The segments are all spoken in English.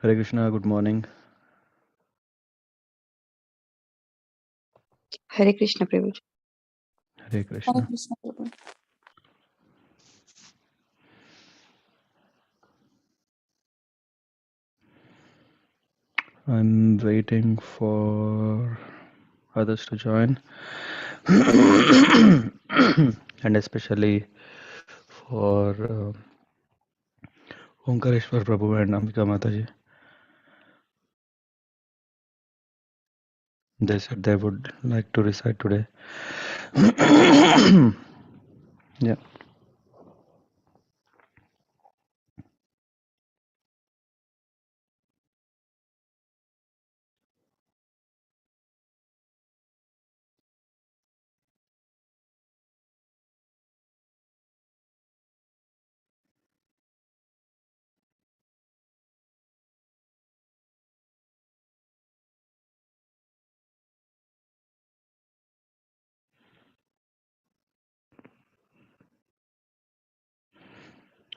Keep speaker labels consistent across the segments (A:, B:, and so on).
A: Hare Krishna, good morning.
B: Hare Krishna, Prabhuji.
A: Hare Krishna.
C: Krishna Prabhu.
A: I'm waiting for others to join. And especially for Omkareshwar Prabhu and Ambika Mataji. They said they would like to recite today. Yeah.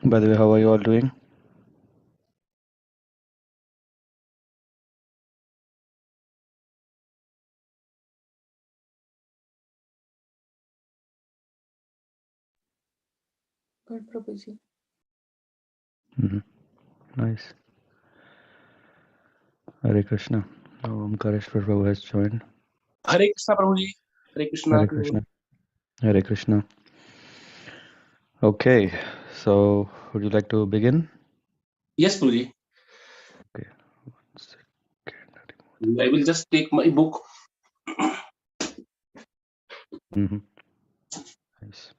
A: By the way, how are you all doing?
C: Good Prabhuji.
A: Nice. Hare Krishna. Omkareshwar Prabhu has joined.
D: Hare Krishna Prabhuji. Hare Krishna.
A: Hare Krishna. Hare Krishna. Okay, so would you like to begin?
D: Yes, Prabhuji.
A: Okay, 1 second.
D: I will just take my book.
A: Nice.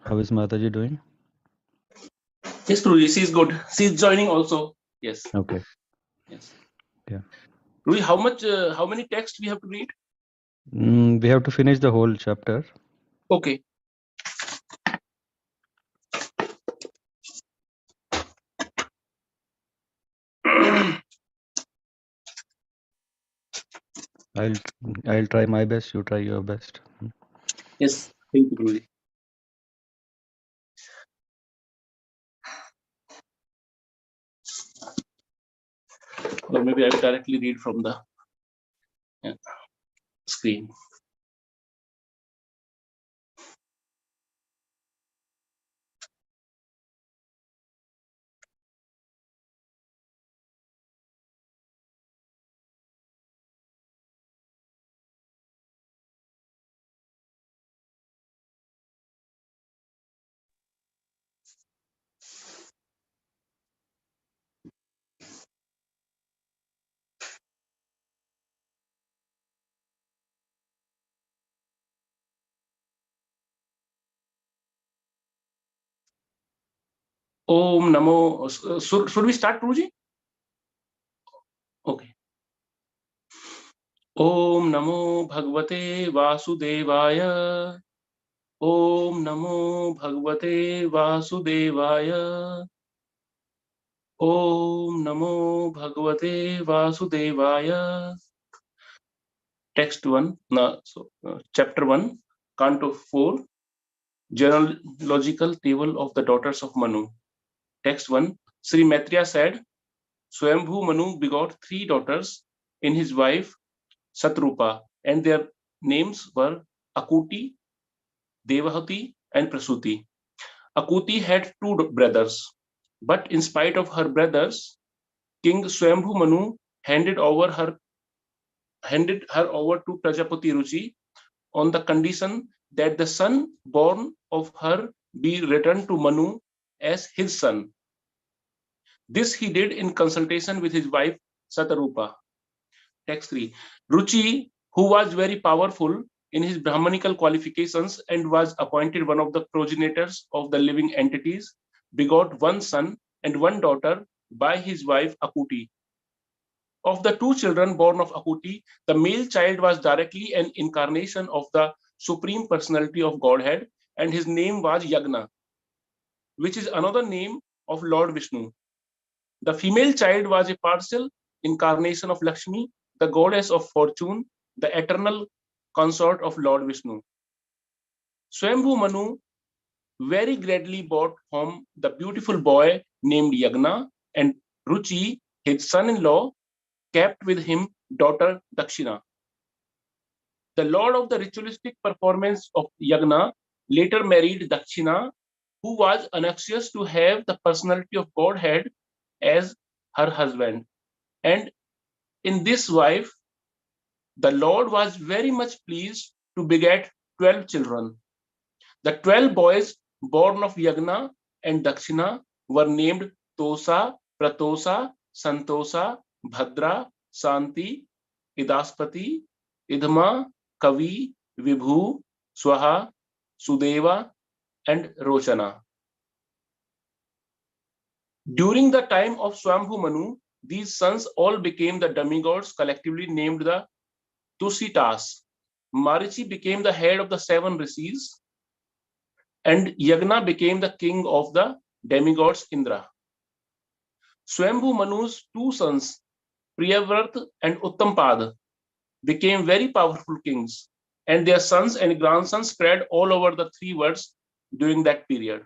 A: How is Mataji doing?
D: Yes, Prabhuji, she is good. She is joining also. Yes.
A: Okay.
D: Yes.
A: Yeah.
D: Prabhuji, how many texts we have to read?
A: We have to finish the whole chapter.
D: Okay.
A: I'll try my best. You try your best.
D: Yes. Thank you, Prabhuji. Or maybe I will directly read from the screen. Om Namo. Should we start, Prabhuji? Okay. Om Namo Bhagavate Vasudevaya. Om Namo Bhagavate Vasudevaya. Om Namo Bhagavate Vasudevaya. Text 1, chapter 1, Canto 4, genealogical table of the daughters of Manu. Text 1, Sri Maitreya said, Swambhu Manu begot 3 daughters in his wife Satrupa, and their names were Akuti, Devahuti, and Prasuti. Akuti had 2 brothers, but in spite of her brothers, King Swambhu Manu handed her over to Prajapati Ruchi on the condition that the son born of her be returned to Manu as his son. This he did in consultation with his wife Satarupa. Text 3. Ruchi, who was very powerful in his Brahmanical qualifications and was appointed one of the progenitors of the living entities, begot 1 son and 1 daughter by his wife Akuti. Of the 2 children born of Akuti, the male child was directly an incarnation of the Supreme Personality of Godhead, and his name was Yagna, which is another name of Lord Vishnu. The female child was a partial incarnation of Lakshmi, the goddess of fortune, the eternal consort of Lord Vishnu. Swambhu Manu very greatly brought home the beautiful boy named Yagna, and Ruchi, his son-in-law, kept with him daughter Dakshina. The lord of the ritualistic performance of Yagna later married Dakshina, who was anxious to have the personality of Godhead as her husband. And in this wife, the Lord was very much pleased to beget 12 children. The 12 boys born of Yagna and Dakshina were named Tosa, Pratosa, Santosa, Bhadra, Santi, Idaspati, Idhma, Kavi, Vibhu, Swaha, Sudeva, and Roshana. During the time of Swambhu Manu, these sons all became the demigods, collectively named the Tusitas. Marichi became the head of the 7 rishis, and Yagna became the king of the demigods Indra. Swambhu Manu's 2 sons, Priyavrat and Uttampad, became very powerful kings, and their sons and grandsons spread all over the 3 worlds during that period.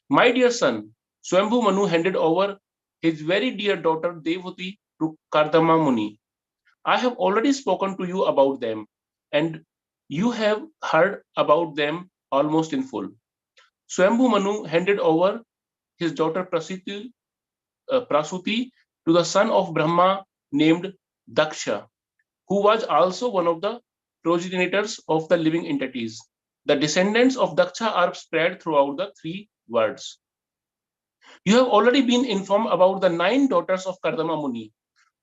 D: My dear son, Swambhu Manu handed over his very dear daughter Devahuti to Kardama Muni. I have already spoken to you about them, and you have heard about them almost in full. Swambhu Manu handed over his daughter Prasuti to the son of Brahma named Daksha, who was also one of the progenitors of the living entities. The descendants of Daksha are spread throughout the 3 worlds. You have already been informed about the 9 daughters of Kardama Muni,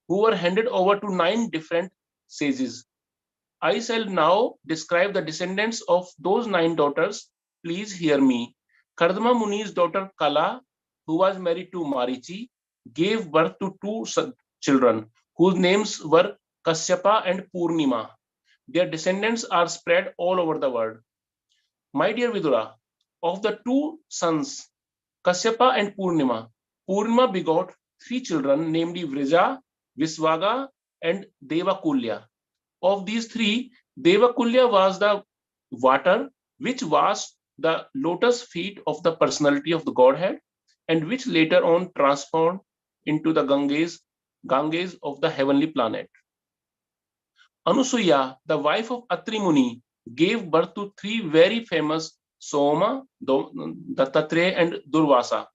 D: who were handed over to 9 different sages. I shall now describe the descendants of those 9 daughters. Please hear me. Kardama Muni's daughter Kala, who was married to Marichi, gave birth to 2 children, whose names were Kasyapa and Purnima. Their descendants are spread all over the world. My dear Vidura, of the 2 sons, Kasyapa and Purnima, Purnima begot 3 children, namely Vrija, Visvaga, and Devakulya. Of these 3, Devakulya was the water which washed the lotus feet of the personality of the Godhead, and which later on transformed into the Ganges of the heavenly planet. Anusuya, the wife of Atri Muni, gave birth to 3 very famous Soma, Dattatreya, and Durvasa,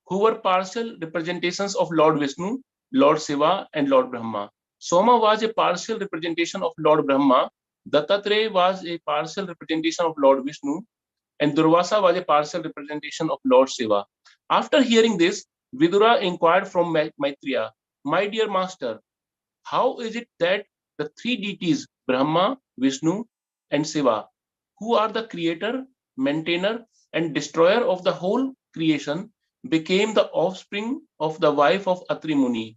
D: who were partial representations of Lord Vishnu, Lord Shiva, and Lord Brahma. Soma was a partial representation of Lord Brahma, Dattatreya was a partial representation of Lord Vishnu, and Durvasa was a partial representation of Lord Shiva. After hearing this, Vidura inquired from Maitreya, my dear master, how is it that the 3 deities, Brahma, Vishnu, and Shiva, who are the creator, maintainer, and destroyer of the whole creation, became the offspring of the wife of Atri Muni?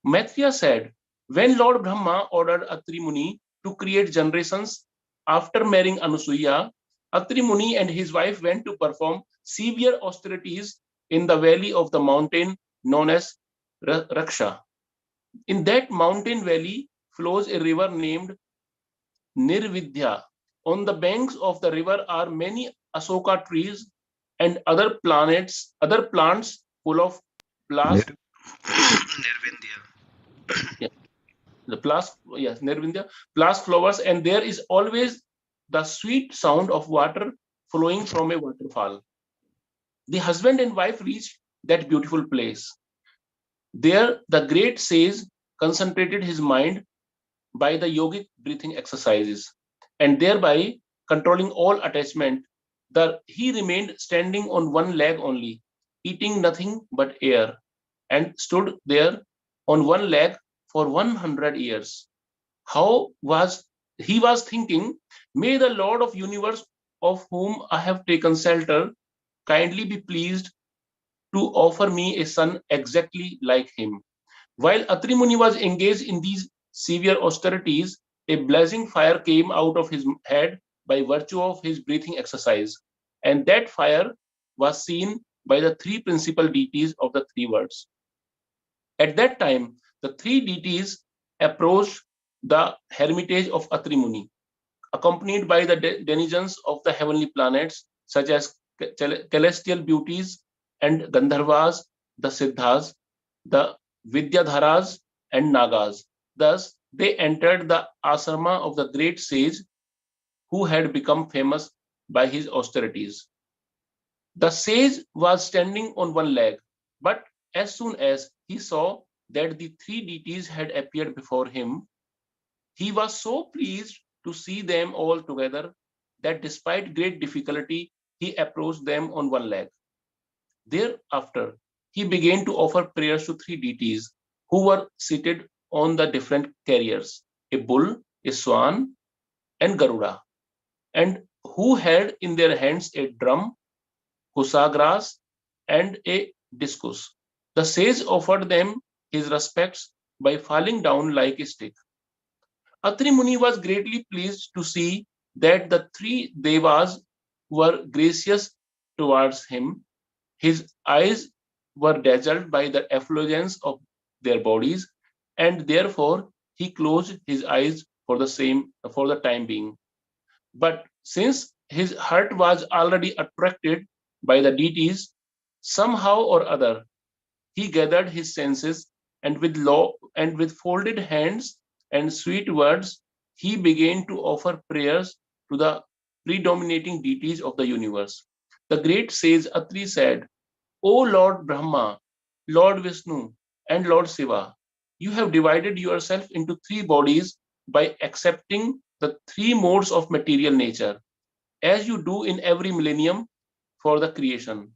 D: Maitreya said, when Lord Brahma ordered Atri Muni to create generations after marrying Anusuya, Atri Muni and his wife went to perform severe austerities in the valley of the mountain known as Raksha. In that mountain valley flows a river named Nirvidya. On the banks of the river are many Asoka trees and other plants full of blast.
A: Nirvindya.
D: Yeah, the blast, yes, Nirvidya, blast flowers, and there is always the sweet sound of water flowing from a waterfall. The husband and wife reached that beautiful place. There, the great sage concentrated his mind by the yogic breathing exercises, and thereby controlling all attachment. He remained standing on one leg only, eating nothing but air, and stood there on one leg for 100 years. How was he was thinking, may the Lord of universe of whom I have taken shelter kindly be pleased to offer me a son exactly like him. While Atri Muni was engaged in these severe austerities, a blazing fire came out of his head by virtue of his breathing exercise, and that fire was seen by the 3 principal deities of the 3 worlds. At that time, the 3 deities approached the hermitage of Atri Muni, accompanied by the denizens of the heavenly planets, such as celestial beauties, and Gandharvas, the Siddhas, the Vidyadharas, and Nagas. Thus, they entered the asrama of the great sage who had become famous by his austerities. The sage was standing on one leg, but as soon as he saw that the three deities had appeared before him, he was so pleased to see them all together that despite great difficulty, he approached them on one leg. Thereafter, he began to offer prayers to three deities who were seated on the different carriers, a bull, a swan, and Garuda, and who had in their hands a drum, kusagras, and a discus. The sage offered them his respects by falling down like a stick. Atri Muni was greatly pleased to see that the three devas were gracious towards him. His eyes were dazzled by the effulgence of their bodies, and therefore he closed his eyes for the time being. But since his heart was already attracted by the deities, somehow or other he gathered his senses, and with folded hands and sweet words, he began to offer prayers to the predominating deities of the universe. The great sage Atri said, O Lord Brahma, Lord Vishnu, and Lord Shiva, you have divided yourself into three bodies by accepting the three modes of material nature, as you do in every millennium for the creation,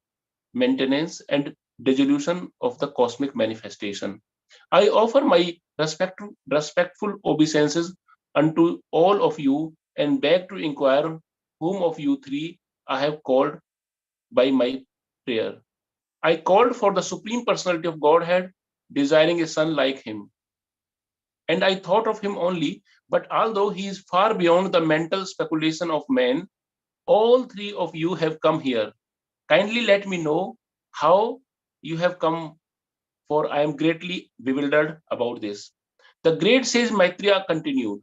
D: maintenance, and dissolution of the cosmic manifestation. I offer my respectful obeisances unto all of you and beg to inquire whom of you three I have called by my prayer. I called for the Supreme Personality of Godhead, desiring a son like him. And I thought of him only, but although he is far beyond the mental speculation of man, all three of you have come here. Kindly let me know how you have come, for I am greatly bewildered about this. The great sage Maitreya continued.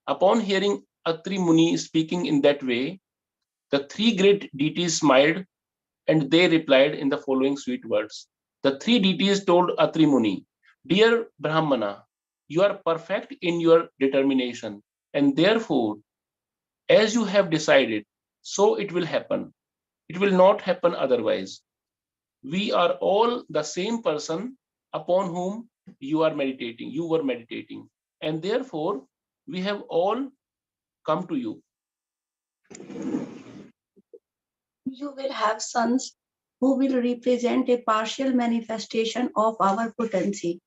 D: Upon hearing Atri Muni speaking in that way, the three great deities smiled and they replied in the following sweet words. The three deities told Atri Muni, Dear Brahmana, you are perfect in your determination, and therefore, as you have decided, so it will happen. It will not happen otherwise. We are all the same person upon whom you were meditating, and therefore, we have all come to you.
C: You will have sons who will represent a partial manifestation of our potency.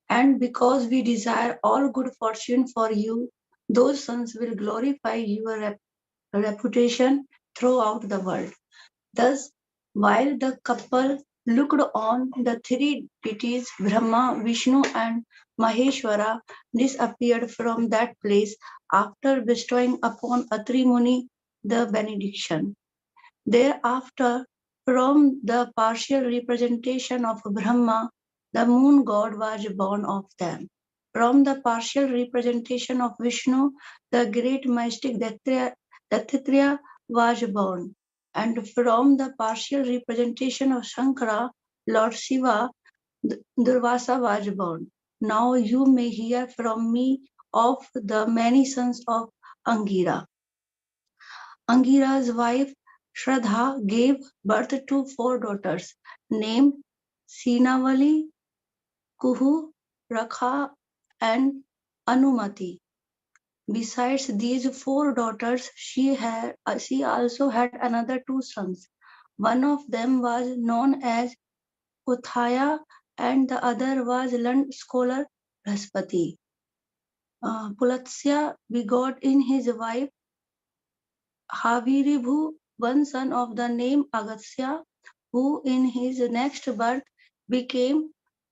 C: And because we desire all good fortune for you, those sons will glorify your reputation throughout the world. Thus, while the couple looked on, the three deities Brahma, Vishnu, and Maheshwara disappeared from that place after bestowing upon Atri Muni the benediction. Thereafter, from the partial representation of Brahma, the moon god was born of them. From the partial representation of Vishnu, the great mystic Dattatreya was born. And from the partial representation of Shankara, Lord Shiva, Durvasa was born. Now you may hear from me of the many sons of Angira. Angira's wife Shraddha gave birth to four daughters named Sinavali, Kuhu, Rakha, and Anumati. Besides these four daughters, she also had another two sons. One of them was known as Uthaya and the other was learned scholar Brahaspati. Pulatsya begot in his wife Haviribhu, one son of the name Agastya, who in his next birth became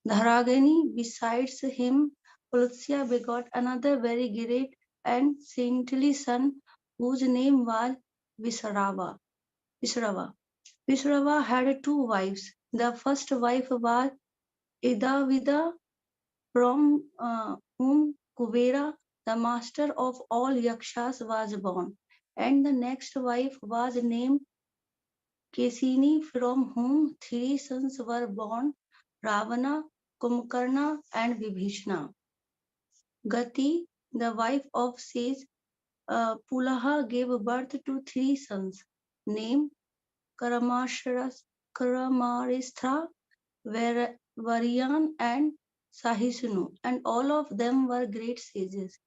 C: Dharagani. Besides him, Pulatsya begot another very great and saintly son whose name was Visarava. Visarava. Visarava had two wives. The first wife was Idavida, from whom Kubera, the master of all yakshas, was born, and the next wife was named Kesini, from whom 3 sons were born, Ravana, Kumbhakarna and Vibhishana. Gati, the wife of sage Pulaha, gave birth to 3 sons, named Karamaristha, Varian and Sahisnu, and all of them were great sages.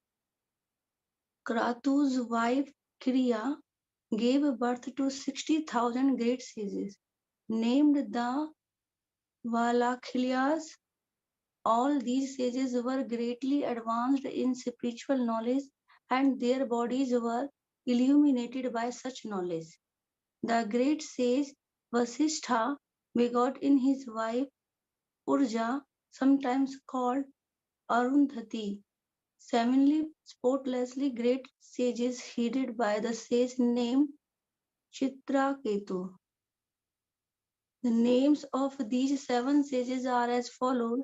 C: Kratu's wife Kriya gave birth to 60,000 great sages, named the Valakhilyas. All these sages were greatly advanced in spiritual knowledge, and their bodies were illuminated by such knowledge. The great sage Vasishtha begot in his wife Urja, sometimes called Arundhati, 7 spotlessly great sages headed by the sage named Chitraketu. The names of these 7 sages are as follows: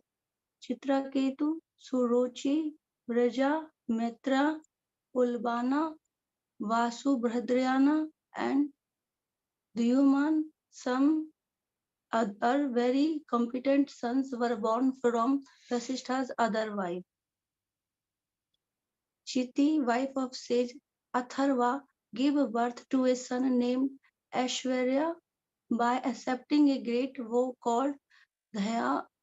C: Chitraketu, Surochi, Vraja, Mitra, Ulbana, Vasubhadrayana, and Dyuman. Some other very competent sons were born from Vasishtha's other wife. Chiti, wife of sage Atharva, gave birth to a son named Aishwarya by accepting a great vow called Dhyancha.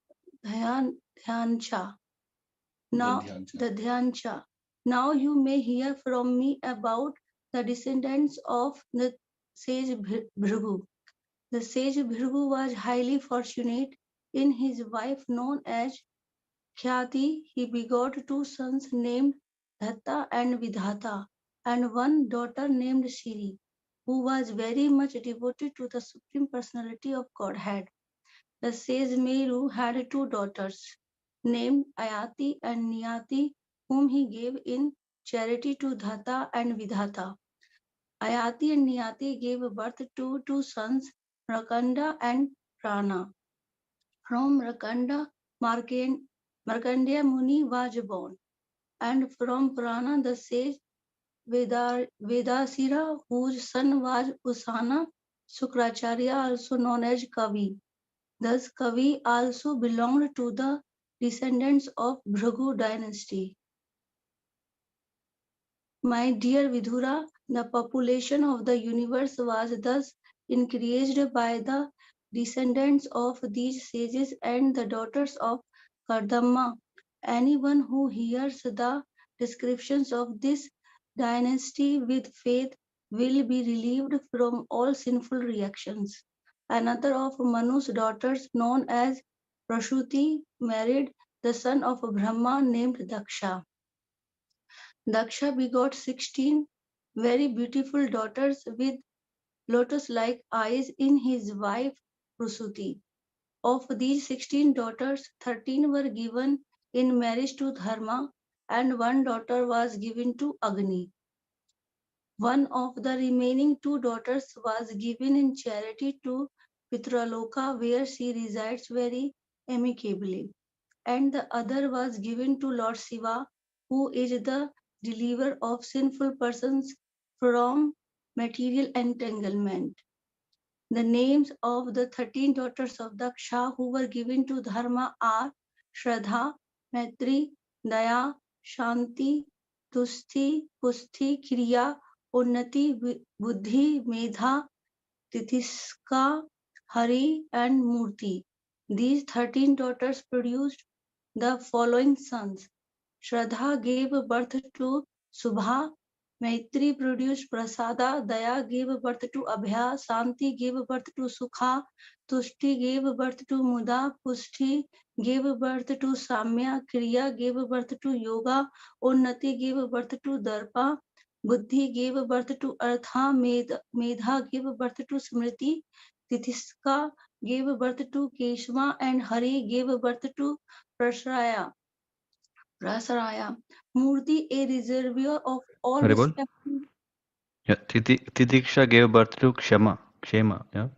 C: Now, the Dhyancha. Now you may hear from me about the descendants of the sage Bhrigu. The sage Bhrigu was highly fortunate in his wife known as Khyati. He begot 2 sons named Dhatta and Vidhata, and 1 daughter named Shiri, who was very much devoted to the Supreme Personality of Godhead. The sage Meru had 2 daughters named Ayati and Niyati, whom he gave in charity to Dhatta and Vidhata. Ayati and Niyati gave birth to 2 sons, Rakanda and Prana. From Rakanda, Markandeya Muni was born, and from Prana the sage Vedasira, whose son was Usana, Sukracharya, also known as Kavi. Thus, Kavi also belonged to the descendants of Bhrigu dynasty. My dear Vidura, the population of the universe was thus increased by the descendants of these sages and the daughters of Kardama. Anyone who hears the descriptions of this dynasty with faith will be relieved from all sinful reactions. Another of Manu's daughters, known as Prasuti, married the son of Brahma named Daksha. Daksha begot 16 very beautiful daughters with lotus-like eyes in his wife Prasuti. Of these 16 daughters, 13 were given in marriage to Dharma, and 1 daughter was given to Agni. One of the remaining 2 daughters was given in charity to Pitraloka, where she resides very amicably, and the other was given to Lord Shiva, who is the deliverer of sinful persons from material entanglement. The names of the 13 daughters of Daksha who were given to Dharma are Shraddha, Maitri, Daya, Shanti, Tusti, Pusti, Kriya, Unnati, Buddhi, Medha, Titiska, Hari, and Murti. These 13 daughters produced the following sons. Shraddha gave birth to Subha, Maitri produced Prasada, Daya gave birth to Abhya, Santi gave birth to Sukha, Tushti gave birth to Muda, Pushti gave birth to Samya, Kriya gave birth to Yoga, Unnati gave birth to Darpa, Buddhi gave birth to Artha, Medha gave birth to Smriti, Titiska gave birth to Keshma, and Hari gave birth to Prasraya. Murti, a reservoir of all
A: Haribol?
C: respected.
A: Yeah, Tidiksha gave birth to Kshema, yeah.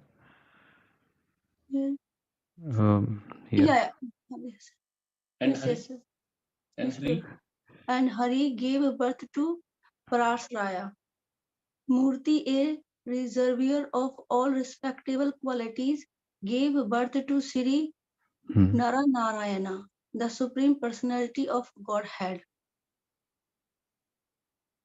A: Here.
C: Yeah. Yes.
D: And
C: Yes,
D: Hari?
C: yes, yes.
D: And Hari?
C: And Hari gave birth to Parasraya. Murti, a reservoir of all respectable qualities, gave birth to Sri Nara Narayana, the Supreme Personality of Godhead.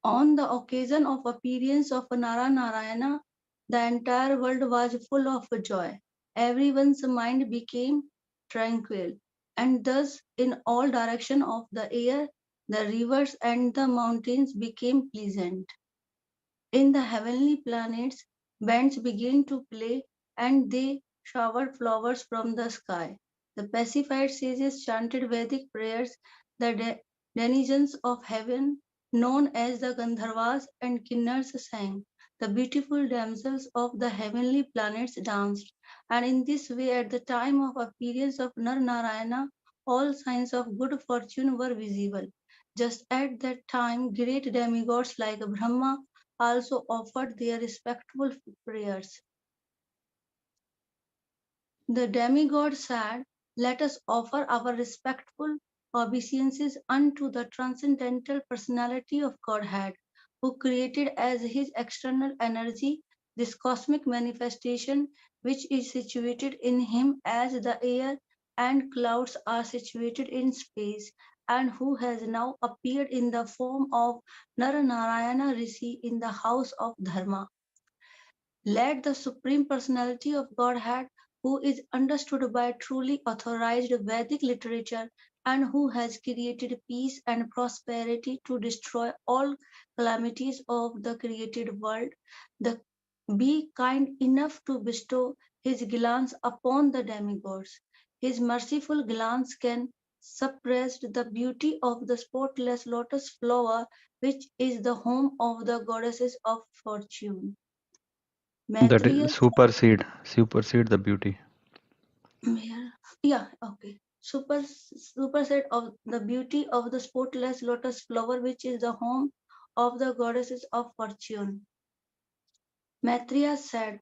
C: On the occasion of appearance of Nara Narayana, the entire world was full of joy. Everyone's mind became tranquil, and thus in all directions of the air, the rivers and the mountains became pleasant. In the heavenly planets, bands began to play, and they showered flowers from the sky. The pacified sages chanted Vedic prayers. The denizens of heaven, known as the Gandharvas and Kinnars, sang. The beautiful damsels of the heavenly planets danced. And in this way, at the time of appearance of Nar Narayana, all signs of good fortune were visible. Just at that time, great demigods like Brahma also offered their respectful prayers. The demigod said, "Let us offer our respectful obeisances unto the transcendental personality of Godhead, who created as his external energy this cosmic manifestation which is situated in him as the air and clouds are situated in space, and who has now appeared in the form of Naranarayana Rishi in the house of Dharma. Let the Supreme Personality of Godhead, who is understood by truly authorized Vedic literature and who has created peace and prosperity to destroy all calamities of the created world, be kind enough to bestow his glance upon the demigods. His merciful glance can suppress the beauty of the spotless lotus flower, which is the home of the goddesses of fortune."
A: That
C: Maitreya,
A: is supersede the beauty.
C: yeah, okay. Superset of the beauty of the spotless lotus flower, which is the home of the goddesses of fortune. Maitreya said,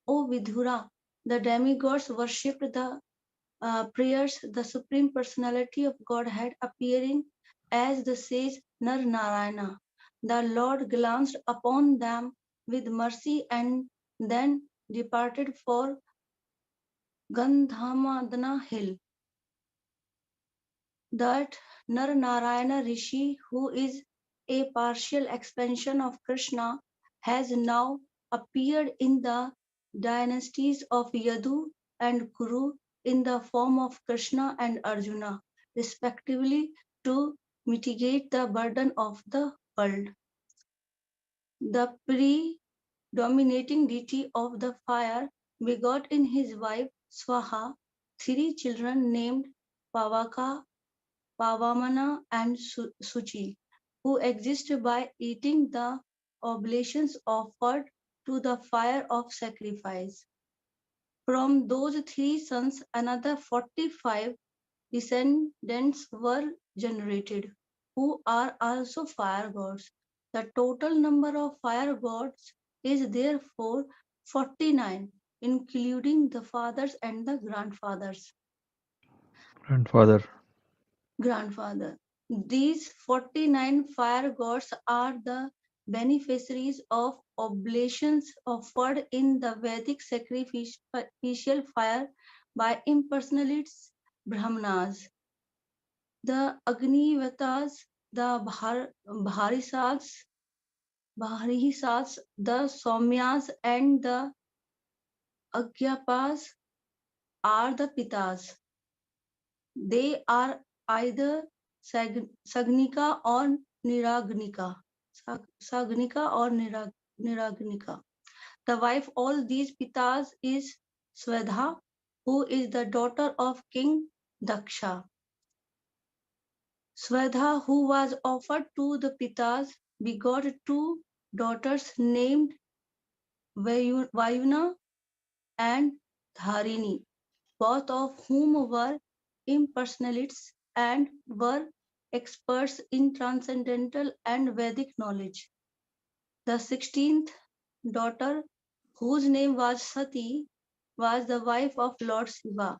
C: "O Vidura, the demigods worshipped the prayers, the Supreme Personality of Godhead appearing as the sage Nar Narayana. The Lord glanced upon them with mercy and then departed for Gandhamadana hill. That Nar Narayana Rishi, who is a partial expansion of Krishna, has now appeared in the dynasties of Yadu and Kuru in the form of Krishna and Arjuna, respectively, to mitigate the burden of the world. The predominating deity of the fire begot in his wife Swaha 3 children named Pavaka, Pavamana, and Suchi, who exist by eating the oblations offered to the fire of sacrifice. From those 3 sons, another 45 descendants were generated, who are also fire gods. The total number of fire gods is therefore 49, including the fathers and the grandfathers. Grandfather. These 49 fire gods are the beneficiaries of oblations offered in the Vedic sacrificial fire by impersonalists Brahmanas. The Agnivatas, the Bharisats, the Somyas, and the Agyapas are the Pitas. They are either Sagnika or Niragnika. Sagnika or Niragnika. The wife of all these Pitas is Swedha, who is the daughter of King Daksha. Swedha, who was offered to the Pitas, begot 2 daughters named Vayuna and Dharini, both of whom were impersonalists and were experts in transcendental and Vedic knowledge. The 16th daughter, whose name was Sati, was the wife of Lord Shiva.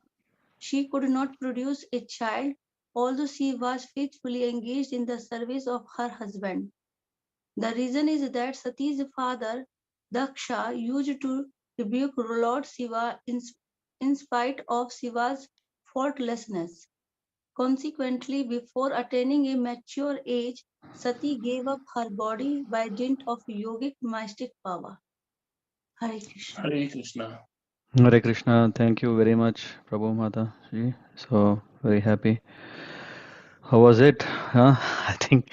C: She could not produce a child, although she was faithfully engaged in the service of her husband. The reason is that Sati's father, Daksha used to rebuke Lord Shiva in spite of Shiva's faultlessness. Consequently, before attaining a mature age, Sati gave up her body by dint of yogic mystic power. Hare Krishna.
D: Hare Krishna.
A: Hare Krishna. Thank you very much, Prabhu Mata ji. So very happy. How was it? Huh? I think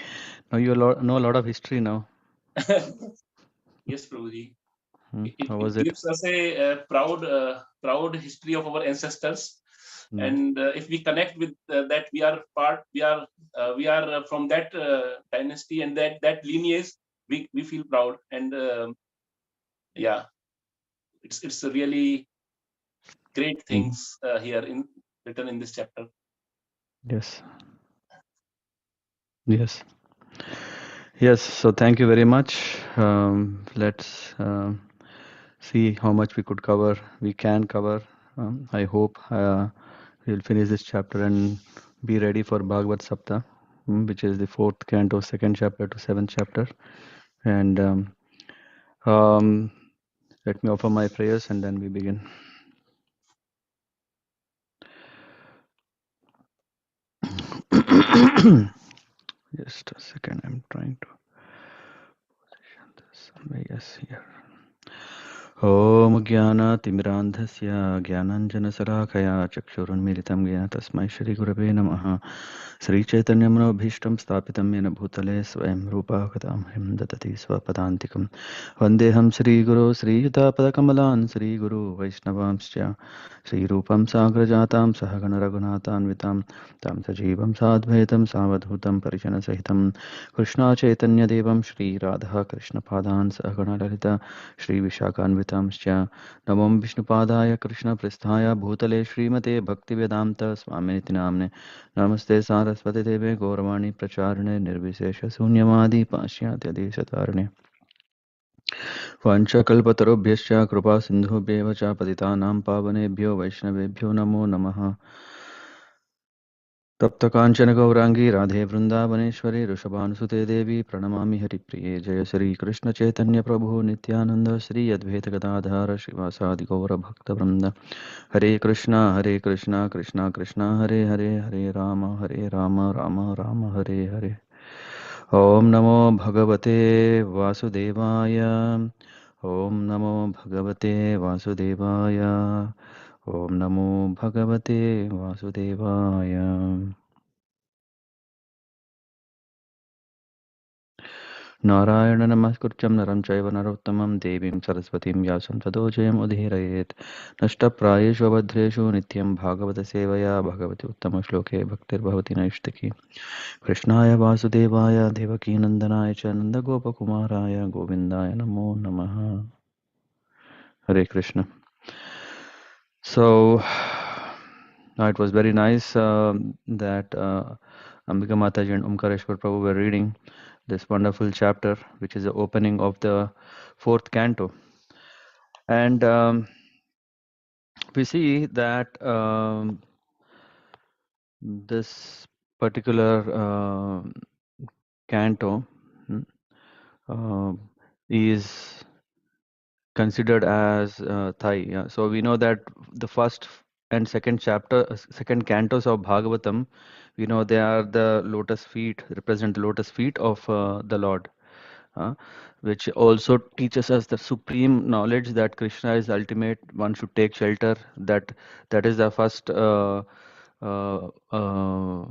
A: now you know a lot of history now.
D: Yes, Prabhuji.
A: How
D: It
A: was it?
D: gives us a proud history of our ancestors,
A: Hmm.
D: and if we connect with that, we are from that dynasty and that lineage. We feel proud, and yeah, it's a really great things here in written in this chapter.
A: Yes. Yes. Yes. So thank you very much. Let's see how much we could cover. We can cover. I hope we'll finish this chapter and be ready for Bhagavad Sapta, which is the fourth canto, second chapter to seventh chapter. And let me offer my prayers and then we begin. Just a second. I'm trying to position this somewhere. Yes, here. ॐ ज्ञानातिमिरान्धस्य ज्ञानाञ्जनशलाकया चक्षुरुन्मीलितं येन तस्मै श्रीगुरवे नमः श्रीचैतन्यमनोभीष्टं स्थापितं येन भूतले स्वयं रूपः कथामहिं ददति स्वपदान्तिकं वन्देऽहं श्रीगुरो श्रीयुतापदकमलान् श्रीगुरो वैष्णवांश्च श्रीरूपं साग्रजातां सहगणरघुनाथान्वितां तं सजीवं साद्वैतं सावधूतं परिजनसहितं कृष्णाचैतन्यदेवं श्रीराधा कृष्णपादान् सहगणललिता श्रीविशाखान्वितांश्च नमो विष्णुपादाय कृष्णपृष्ठाय भूतले श्रीमते भक्तिवेदान्त स्वामिनिति नाम्ने नमस्ते सारस्वती देवे गौरवाणी प्रचारिणे निर्विशेषशून्यवादी पाश्चात्यदेशतारिणे वंशकल्पतरुभ्यश्च कृपा सिन्धुभ्येव च पतितानां पावनेभ्यो वैष्णवेभ्यो नमो नमः तप्तकाञ्चन गौराङ्गी राधे वृन्दावनेश्वरी ऋषभानुसुते देवी प्रणमामि हरिप्रिये जय श्रीकृष्ण चैतन्य प्रभु नित्यानन्द श्री अद्वैत गदाधर श्रीवासादि गौरभक्तवृन्द हरे कृष्णा कृष्णा कृष्णा हरे हरे हरे राम राम राम हरे हरे ॐ नमो भगवते वासुदेवाय ॐ नमो भगवते वासुदेवाय ॐ नमो भगवते वासुदेवाय नारायण नमस्कृत्यं नरं चैव नरोत्तमं देवीं सरस्वतीं व्यासं ततो जयमुदीरयेत् नष्टप्रायेषु अभद्रेषु नित्यं भागवतसेवया भगवति उत्तमश्लोके भक्तिर्भवति नैष्टिकी कृष्णाय वासुदेवाय देवकीनन्दनाय च नन्दगोपकुमाराय गोविन्दाय नमो नमः Hare Krishna. So it was very nice that Ambika Mataji and Omkareshwar Prabhu were reading this wonderful chapter, which is the opening of the fourth canto. And we see that this particular canto uh, is considered as Thai. Yeah. So we know that the first and second chapter, second cantos of Bhagavatam, we know they are the lotus feet, represent the lotus feet of the Lord, uh, which also teaches us the supreme knowledge that Krishna is ultimate. One should take shelter. That is the first. Uh, uh,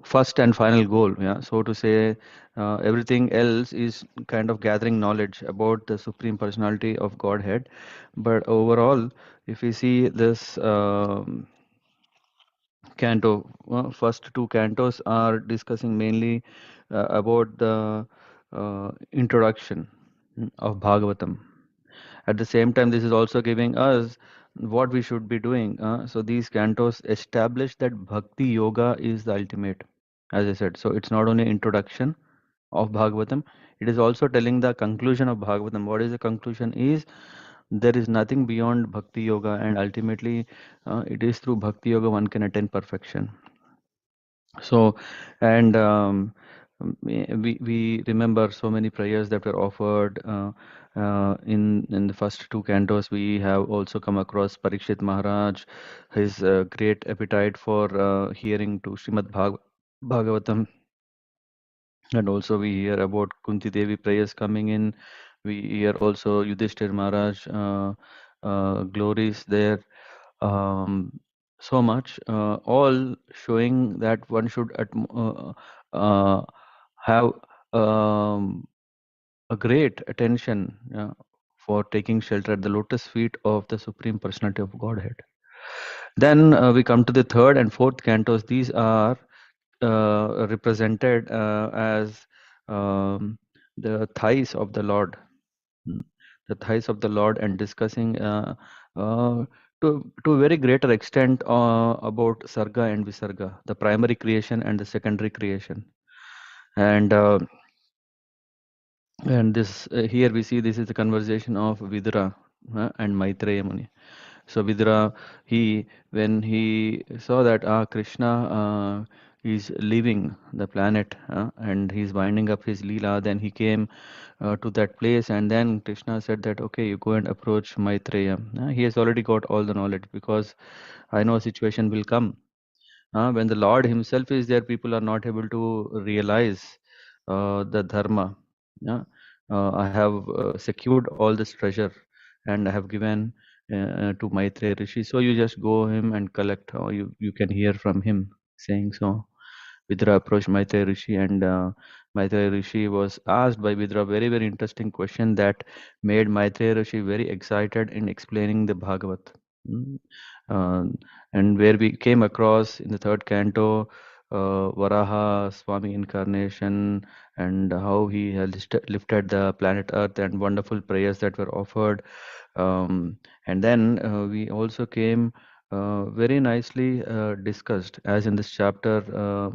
A: First and final goal, yeah, so to say. Everything else is kind of gathering knowledge about the supreme personality of Godhead, but overall, if we see this canto, first two cantos are discussing mainly about the introduction of Bhagavatam. At the same time, this is also giving us what we should be doing. So these cantos establish that bhakti yoga is the ultimate, as I said. So it's not only introduction of Bhagavatam, it is also telling the conclusion of Bhagavatam. What is the conclusion? Is there is nothing beyond bhakti yoga, and ultimately, it is through bhakti yoga one can attain perfection. So, and we remember so many prayers that were offered in the first two cantos. We have also come across Parikshit Maharaj, his great appetite for hearing to Bhagavatam, and also we hear about Kunti Devi prayers coming in. We hear also Yudhishthir Maharaj glories there. So much, all showing that one should have a great attention for taking shelter at the lotus feet of the Supreme Personality of Godhead. Then we come to the third and fourth cantos. These are represented as the thighs of the Lord. Mm. The thighs of the Lord, and discussing to a very greater extent about Sarga and Visarga, the primary creation and the secondary creation. And this here we see this is the conversation of Vidura and Maitreya Muni. So Vidura, when he saw that Krishna is leaving the planet and he's winding up his leela, then he came to that place, and then Krishna said that, okay, you go and approach Maitreya. He has already got all the knowledge, because I know a situation will come when the Lord Himself is there, people are not able to realize the dharma. Yeah? I have secured all this treasure, and I have given to Maitreya Rishi. So you just go him and collect. You can hear from him saying so. Vidura approached Maitreya Rishi, and Maitreya Rishi was asked by Vidura very, very interesting question that made Maitreya Rishi very excited in explaining the Bhagavat. Mm. Uh, and where we came across in the third canto, Varaha Swami incarnation, and how he had lifted the planet Earth, and wonderful prayers that were offered. And then we also came very nicely discussed, as in this chapter,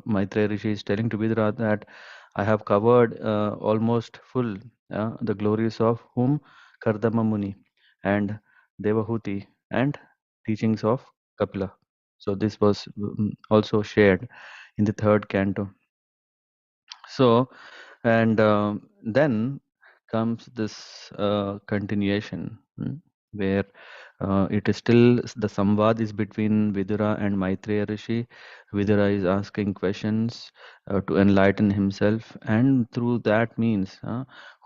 A: Maitreya Rishi is telling to Vidura that I have covered almost full the glories of whom Kardama Muni and Devahuti and teachings of Kapila. So this was also shared in the third canto. So, and then comes this continuation, where it is still the samvad is between Vidura and Maitreya Rishi. Vidura is asking questions to enlighten himself, and through that means,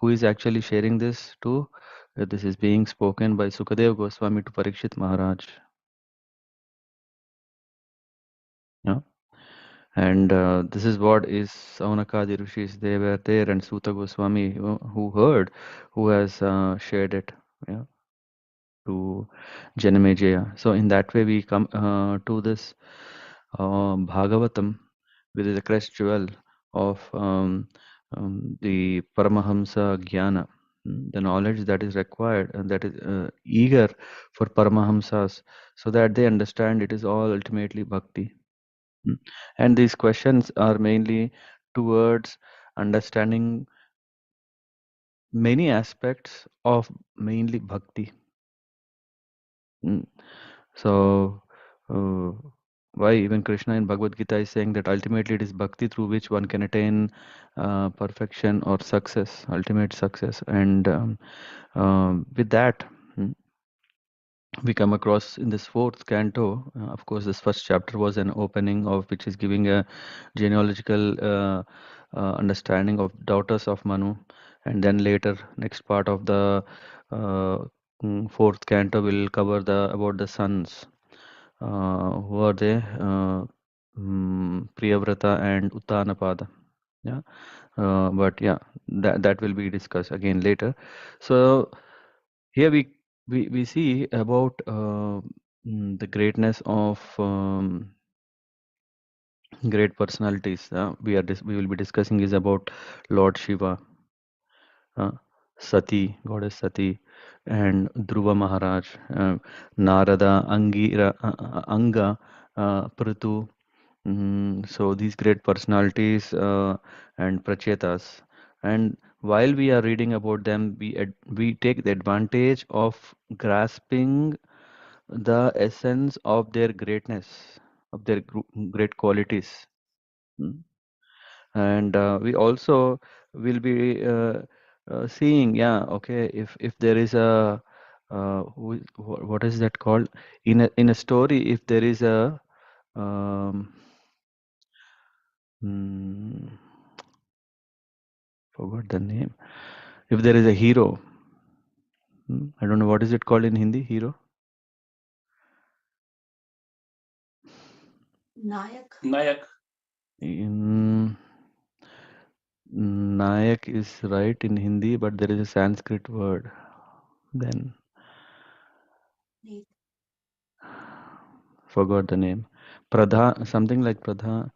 A: who is actually sharing this to? This is being spoken by Sukadev Goswami to Parikshit Maharaj. Yeah. And this is what is Saunakadi Rishis. They were there, and Suta Goswami, who heard, who has shared it, yeah, to Janamejaya. So in that way, we come to this Bhagavatam, which is a crest jewel of the Paramahamsa Jnana, the knowledge that is required and that is eager for Paramahamsas, so that they understand it is all ultimately bhakti. And these questions are mainly towards understanding many aspects of mainly bhakti. Mm. So, uh, why even Krishna in Bhagavad Gita is saying that ultimately it is bhakti through which one can attain perfection or success, ultimate success. And with that, mm, we come across in this fourth canto. Of course, this first chapter was an opening of which is giving a genealogical understanding of daughters of Manu, and then later next part of the uh, fourth canto will cover the about the sons. Who are they? Priyavrata and Uttanapada. Yeah, but yeah, that will be discussed again later. So here we see about the greatness of great personalities. We will be discussing is about Lord Shiva, uh, Sati, goddess Sati, and Dhruva Maharaj, Narada, Anga, Prithu. So these great personalities and prachetas, and while we are reading about them, we take the advantage of grasping the essence of their greatness, of their great qualities. Mm. And we also will be seeing, yeah, okay, if there is a what is that called in a story, if there is a um, hmm, forgot the name. If there is a hero, I don't know what is it called in Hindi, hero.
D: Nayak.
A: In Nayak is right in Hindi, but there is a Sanskrit word. Then forgot the name. Pradha, something like Pradha.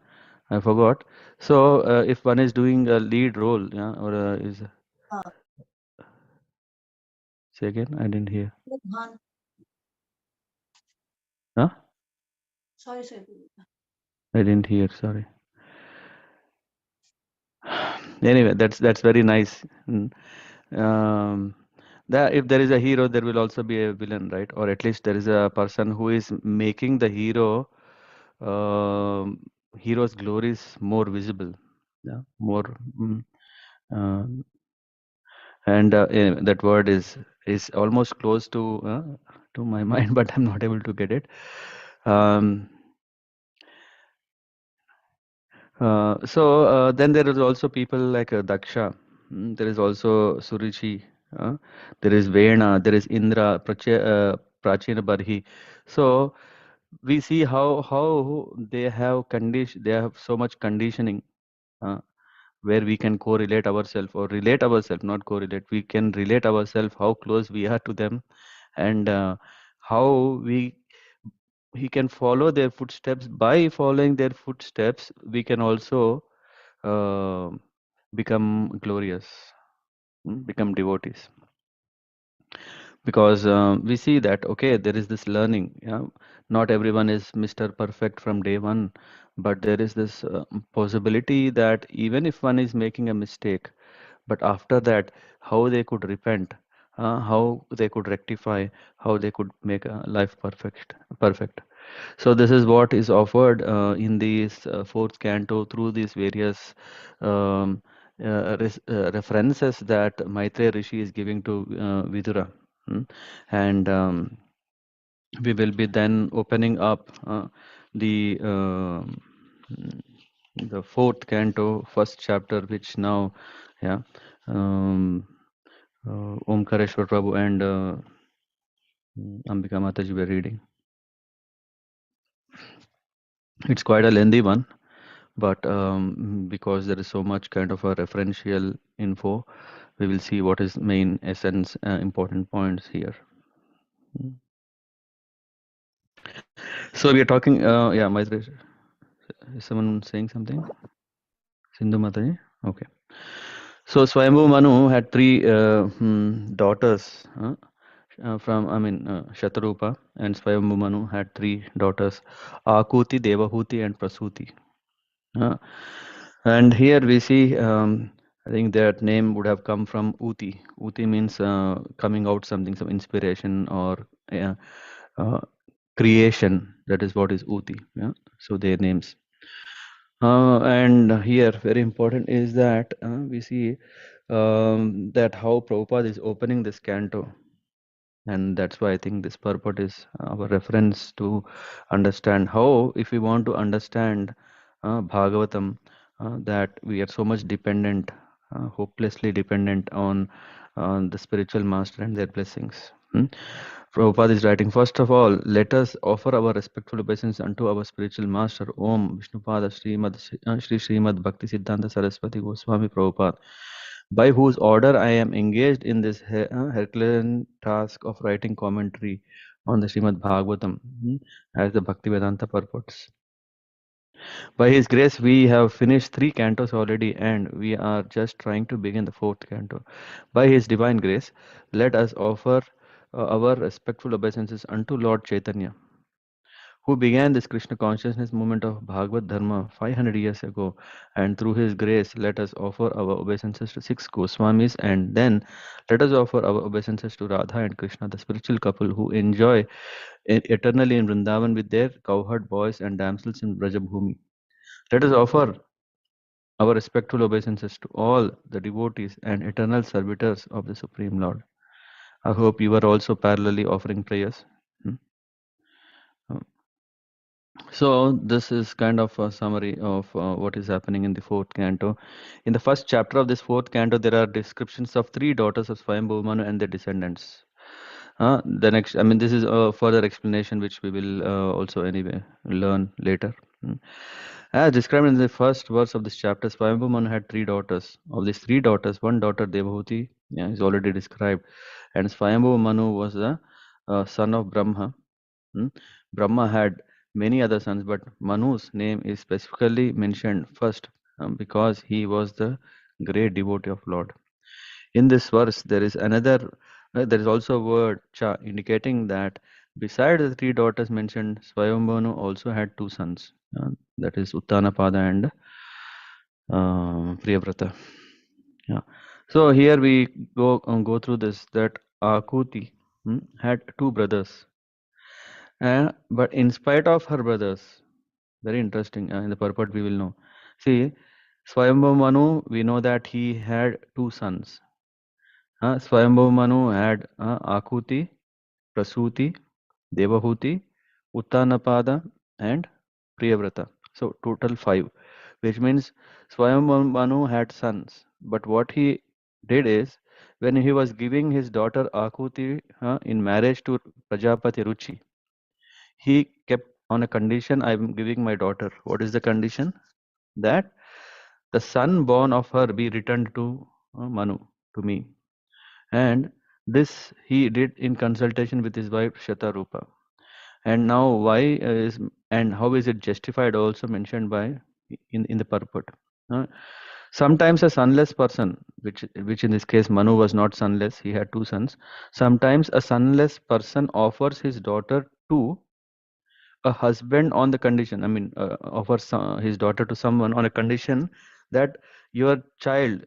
A: I forgot. So if one is doing a lead role, yeah, or is say again, I didn't hear. Huh?
C: Sorry.
A: I didn't hear. Sorry. Anyway, that's very nice. Um, that if there is a hero, there will also be a villain, right? Or at least there is a person who is making the hero hero's glory is more visible. Yeah, more. Um, and anyway, that word is almost close to my mind, but I'm not able to get it. Um, then there is also people like Daksha. There is also Surichi. Uh, there is Vena. There is Indra, Prachina Barhi. So we see how they have condition. They have so much conditioning. Uh, where we can correlate ourselves or relate ourselves, not correlate. We can relate ourselves how close we are to them, and how we can follow their footsteps. By following their footsteps, we can also uh, become glorious, become devotees. Because we see that okay, there is this learning. Yeah, not everyone is Mr. Perfect from day one, but there is this possibility that even if one is making a mistake, but after that, how they could repent, how they could rectify, how they could make a life perfect. So this is what is offered in this fourth canto through these various um, references that Maitreya Rishi is giving to Vidura. And we will be then opening up the the fourth canto, first chapter, which now, yeah, um, Omkareshwar Prabhu and Ambika Mataji were reading. It's quite a lengthy one, but because there is so much kind of a referential info, we will see what is main essence, important points here. So we are talking, yeah, Maitreya, is someone saying something? Sindhu Mataji? Okay. So Swayambhu Manu had three daughters Shatarupa, and Swayambhu Manu had three daughters, Akuti, Devahuti, and Prasuti. And here we see, I think that name would have come from Uti. Uti means coming out something, some inspiration or uh, creation. That is what is Uti. Yeah? So their names. And here, very important is that we see that how Prabhupada is opening this canto. And that's why I think this purport is our reference to understand how, if we want to understand Bhagavatam, that we are so much dependent, hopelessly dependent on the spiritual master and their blessings. Prabhupada is writing, first of all, let us offer our respectful obeisance unto our spiritual master, Om Vishnupada Shri Srimad Bhakti Siddhanta Saraswati Goswami Prabhupada, by whose order I am engaged in this Herculean task of writing commentary on the Śrīmad-Bhāgavatam, as the Bhaktivedanta purports. By His grace, we have finished 3 cantos already, and we are just trying to begin the 4th canto. By His divine grace, let us offer our respectful obeisances unto Lord Chaitanya, who began this Krishna consciousness movement of Bhagavad Dharma 500 years ago, and through his grace, let us offer our obeisances to 6 Goswamis, and then let us offer our obeisances to Radha and Krishna, the spiritual couple who enjoy eternally in Vrindavan with their cowherd boys and damsels in Brajabhumi. Let us offer our respectful obeisances to all the devotees and eternal servitors of the Supreme Lord. I hope you are also parallelly offering prayers. Hmm. So this is kind of a summary of what is happening in the fourth canto. In the first chapter of this fourth canto, there are descriptions of three daughters of Swayambhu Manu and their descendants. The next, I mean, this is a further explanation which we will also anyway learn later. Hmm. As described in the first verse of this chapter, Swayambhu Manu had three daughters. Of these three daughters, one daughter Devahuti, is already described, and Swayambhu Manu was the son of Brahma. Hmm. Brahma had many other sons, but Manu's name is specifically mentioned first because he was the great devotee of Lord. In this verse, there is also a word cha indicating that beside the three daughters mentioned, Swayambhanu also had two sons, that is Uttanapada and Priyavrata. Yeah. So here we go through this that Akuti had two brothers, but in spite of her brothers, very interesting. In the purport, we will know. See, Swayambhu Manu, we know that he had two sons. Swayambhu Manu had Akuti, Prasuti, Devahuti, Uttanapada, and Priyavrata. So total five, which means Swayambhu Manu had sons. But what he did is, when he was giving his daughter Akuti in marriage to Prajapati Ruchi, he kept on a condition: I am giving my daughter. What is the condition? That the son born of her be returned to Manu, to me. And this he did in consultation with his wife Shatarupa. And now and how is it justified also mentioned by in the purport. Uh, Sometimes a sonless person, which in this case Manu was not sonless, he had two sons. Sometimes a sonless person offers his daughter to a husband on the condition, I mean, offers his daughter to someone on a condition that your child,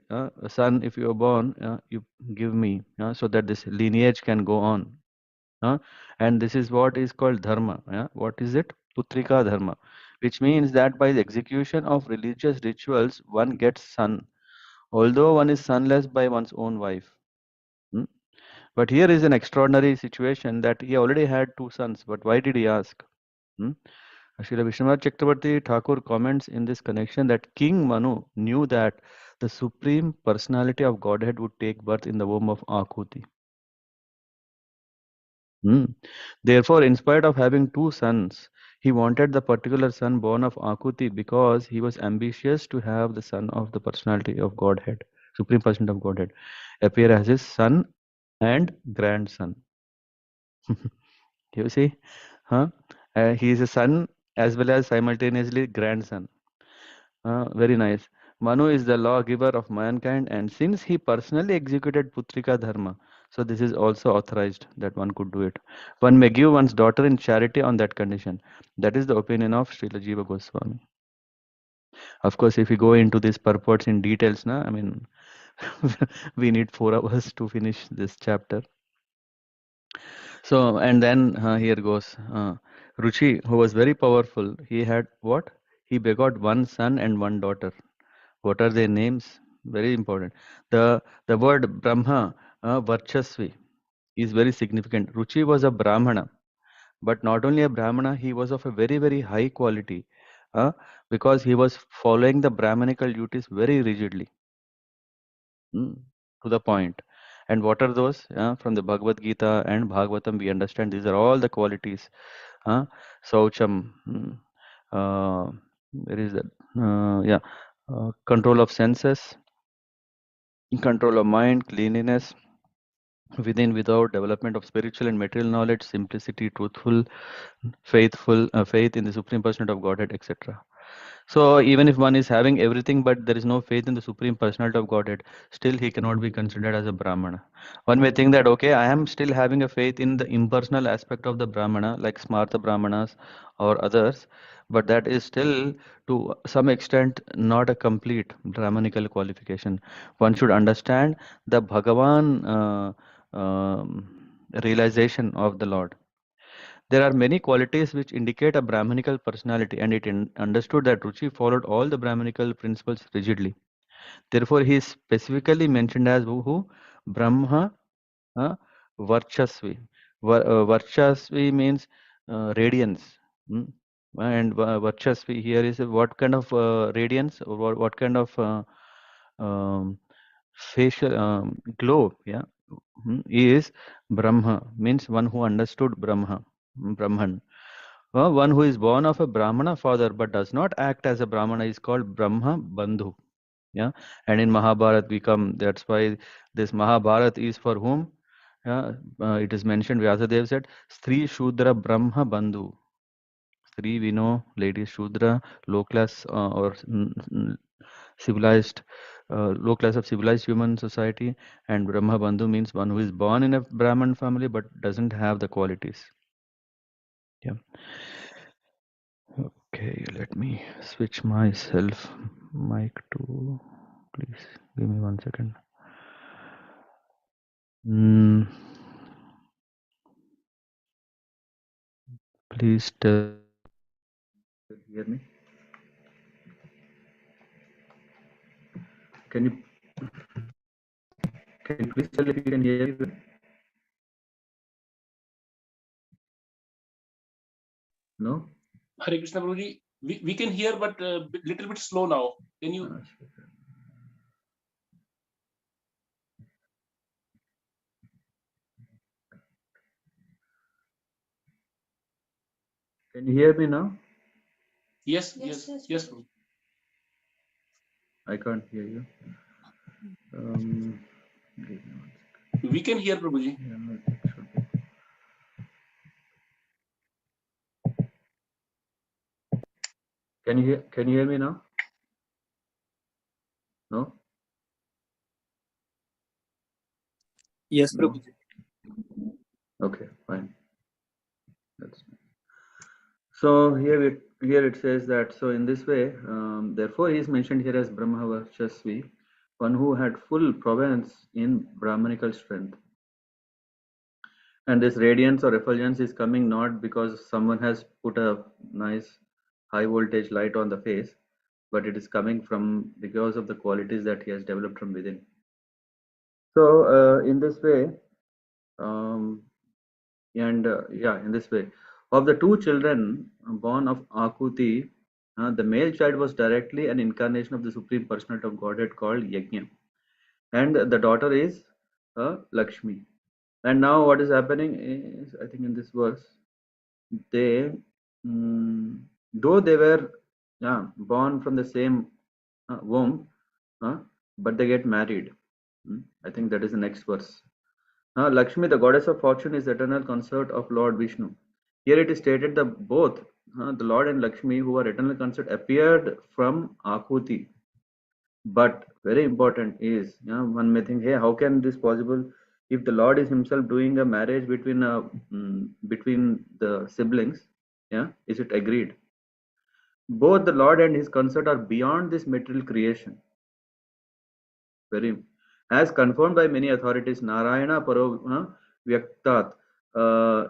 A: son, if you are born, you give me, so that this lineage can go on. And this is what is called dharma. What is it? Putrika dharma, which means that by the execution of religious rituals, one gets son, although one is sonless by one's own wife. Hmm? But here is an extraordinary situation that he already had two sons, but why did he ask? Hmm? Srila Vishwanath Chakravarti Thakur comments in this connection that King Manu knew that the Supreme Personality of Godhead would take birth in the womb of Akuti. Therefore, in spite of having two sons, he wanted the particular son born of Akuti because he was ambitious to have the son of the Personality of Godhead, Supreme Personality of Godhead, appear as his son and grandson. You see? Huh? He is a son as well as simultaneously grandson. Very nice. Manu is the lawgiver of mankind, and since he personally executed Putrika Dharma, so this is also authorized that one could do it. One may give one's daughter in charity on that condition. That is the opinion of Srila Jiva Goswami. Of course, if we go into these purports in details, I mean, we need 4 hours to finish this chapter. So, and then here goes Ruchi, who was very powerful. He had what? He begot one son and one daughter. What are their names? Very important. The word Brahma, Varchasvi, is very significant. Ruchi was a Brahmana, but not only a Brahmana, he was of a very, very high quality because he was following the Brahmanical duties very rigidly, to the point. And what are those? From the Bhagavad Gita and Bhagavatam, we understand these are all the qualities. Saucham, where is that? Yeah, control of senses, control of mind, cleanliness, within, without, development of spiritual and material knowledge, simplicity, truthful, faith in the Supreme Personality of Godhead, etc. So even if one is having everything, but there is no faith in the Supreme Personality of Godhead, still he cannot be considered as a Brahmana. One may think that, okay, I am still having a faith in the impersonal aspect of the Brahmana, like Smartha Brahmanas or others, but that is still to some extent not a complete Brahmanical qualification. One should understand the Bhagavan realization of the Lord. There are many qualities which indicate a Brahmanical personality, and it understood that Ruchi followed all the Brahmanical principles rigidly. Therefore, he is specifically mentioned as who? Brahma uh, Varchasvi. Varchasvi means radiance. Mm. And Varchasvi here is what kind of radiance, or what kind of um, facial glow. Yeah. He is Brahma, means one who understood Brahman. One who is born of a Brahmana father but does not act as a Brahmana is called Brahma Bandhu. Yeah, and in Mahabharata we come. That's why this Mahabharata is for whom? Yeah, it is mentioned. Vyasadeva said, "Stri Shudra Brahma Bandhu." Stri, we know, lady Shudra, low class or civilized, low class of civilized human society, and Brahma Bandhu means one who is born in a Brahman family but doesn't have the qualities. Yeah. Okay, let me switch myself mic to. Please give me 1 second. Mm, please tell. Hear me? Can you please tell if you can hear me? No?
D: Hare Krishna Prabhuji, we can hear, but little bit slow now. Can you?
A: Can you hear me now?
D: Yes, yes, yes, yes. Prabhuji.
A: I can't hear you. Give me 1 second.
D: We can hear, Prabhuji.
A: Yeah, it should be. Can you hear me now? No?
B: Yes,
A: No?
B: Prabhuji.
A: Okay, fine. That's so here it says that so in this way, therefore he is mentioned here as Brahmavarchasvi, one who had full province in Brahmanical strength. And this radiance or effulgence is coming not because someone has put a nice high voltage light on the face, but it is coming from because of the qualities that he has developed from within. So in this way, um, in this way, of the two children born of Akuti, the male child was directly an incarnation of the Supreme Personality of Godhead called Yajna, and the daughter is Lakshmi. And now what is happening is, I think in this verse, they, though they were born from the same womb, but they get married. I think that is the next verse. Lakshmi, the goddess of fortune, is the eternal consort of Lord Vishnu. Here it is stated that both the Lord and Lakshmi, who are eternal consort, appeared from Akuti. But very important is, one may think, hey, how can this possible? If the Lord is himself doing a marriage between the siblings, is it agreed? Both the Lord and his consort are beyond this material creation. Very, as confirmed by many authorities, Narayana Paro Vyaktat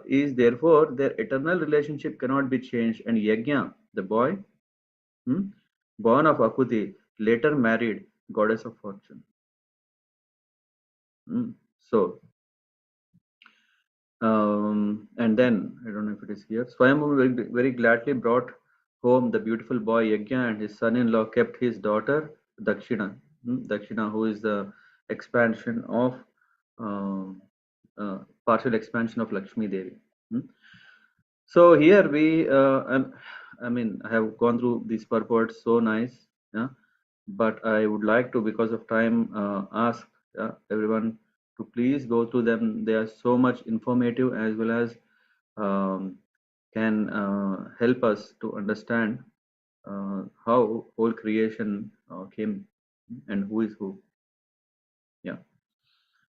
A: is therefore their eternal relationship cannot be changed. And Yajna, the boy, born of Akuti, later married goddess of fortune. So, and then I don't know if it is here. Swayambhu very gladly brought home the beautiful boy Yajna, and his son-in-law kept his daughter Dakshina. Dakshina, who is the expansion of partial expansion of Lakshmi Devi. So here we, I mean, I have gone through these purports, so nice. Yeah, but I would like to, because of time, ask everyone to please go through them. They are so much informative, as well as can help us to understand how whole creation came and who is who. Yeah.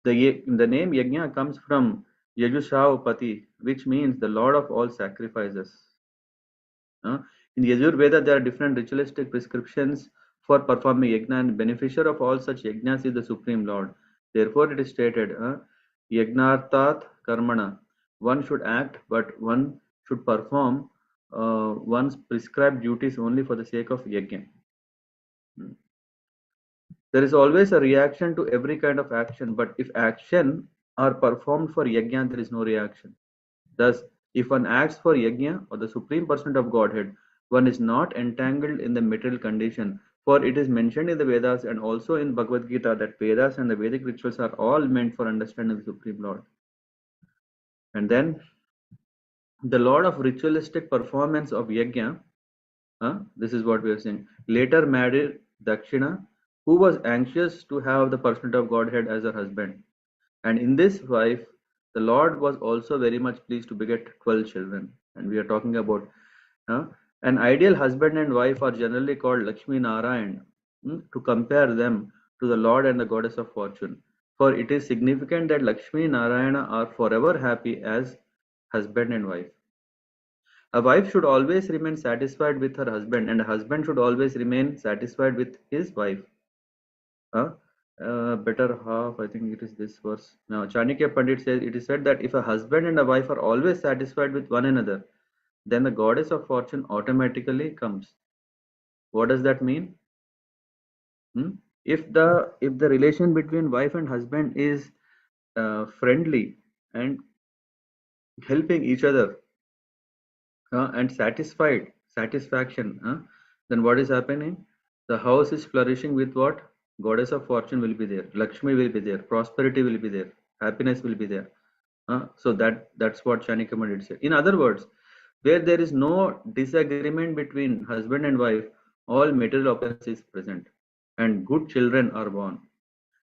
A: The name Yajna comes from Yajushavapati, which means the Lord of all sacrifices. In the Veda, there are different ritualistic prescriptions for performing yajna, and beneficiary of all such yajnas is the Supreme Lord. Therefore, it is stated, Yajnartat Karmana. One should act, but one should perform one's prescribed duties only for the sake of yajna. There is always a reaction to every kind of action, but if action are performed for yajna, there is no reaction. Thus, if one acts for yajna or the supreme person of Godhead, one is not entangled in the material condition, for it is mentioned in the Vedas and also in Bhagavad Gita that Vedas and the Vedic rituals are all meant for understanding the Supreme Lord. And then the Lord of ritualistic performance of yajna, this is what we are saying, later married Dakshina, who was anxious to have the person of Godhead as her husband. And in this wife, the Lord was also very much pleased to beget 12 children. And we are talking about an ideal husband and wife are generally called Lakshmi Narayan, to compare them to the Lord and the goddess of fortune. For it is significant that Lakshmi Narayana are forever happy as husband and wife. A wife should always remain satisfied with her husband, and a husband should always remain satisfied with his wife. Better half, I think it is this verse. Now, Chanakya Pandit says, it is said that if a husband and a wife are always satisfied with one another, then the goddess of fortune automatically comes. What does that mean? If the relation between wife and husband is friendly and helping each other and satisfaction, then what is happening? The house is flourishing with what? Goddess of fortune will be there, Lakshmi will be there, prosperity will be there, happiness will be there. So that's what Chanakya Pandit said. In other words, where there is no disagreement between husband and wife, all material opulence is present, and good children are born.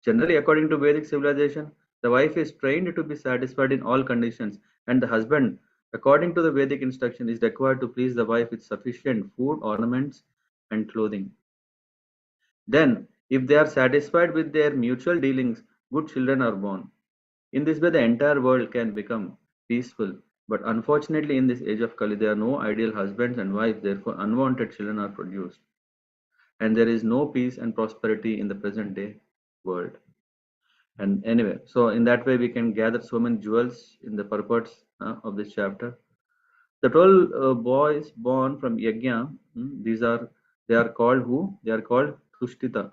A: Generally, according to Vedic civilization, the wife is trained to be satisfied in all conditions, and the husband, according to the Vedic instruction, is required to please the wife with sufficient food, ornaments, and clothing. Then, if they are satisfied with their mutual dealings, good children are born. In this way, the entire world can become peaceful. But unfortunately, in this age of Kali, there are no ideal husbands and wives, therefore, unwanted children are produced. And there is no peace and prosperity in the present day world. And anyway, so in that way, we can gather so many jewels in the purports of this chapter. The 12 boys born from Yajna, they are called who? They are called Tushtita.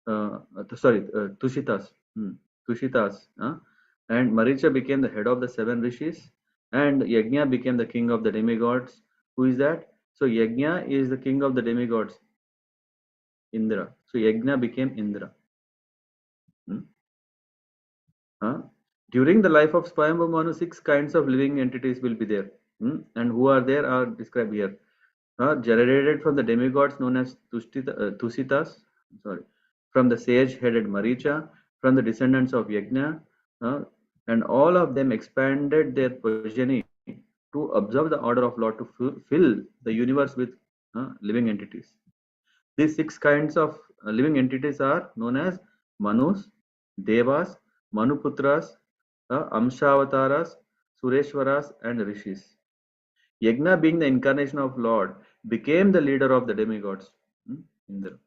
A: Tushitas. Tushitas. And Maricha became the head of the 7 rishis, and Yajna became the king of the demigods. Who is that? So Yajna is the king of the demigods, Indra. So Yajna became Indra. During the life of Swayambhu Manu, 6 kinds of living entities will be there. And who are there are described here. Generated from the demigods known as Tusitas, from the sage-headed Maricha, from the descendants of Yajna, and all of them expanded their progeny to observe the order of Lord to fill the universe with living entities. These 6 kinds of living entities are known as Manus, Devas, Manuputras, Amshavataras, Sureshwaras, and Rishis. Yajna, being the incarnation of Lord, became the leader of the demigods. Indra.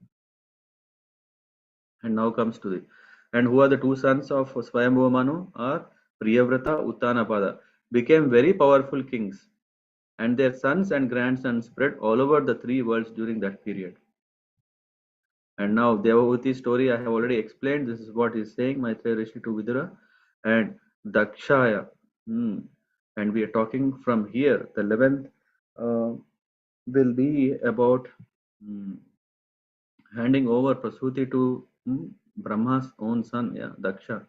A: And now comes to the, and who are the 2 sons of Swayambhuva Manu are Priyavrata, Uttanapada, became very powerful kings, and their sons and grandsons spread all over the 3 worlds during that period. And now Devavuti's story I have already explained. This is what he's saying, Maitreya Rishi to Vidura and Dakshaya. And we are talking from here. The 11th will be about handing over Prasuti to Brahma's own son, Daksha,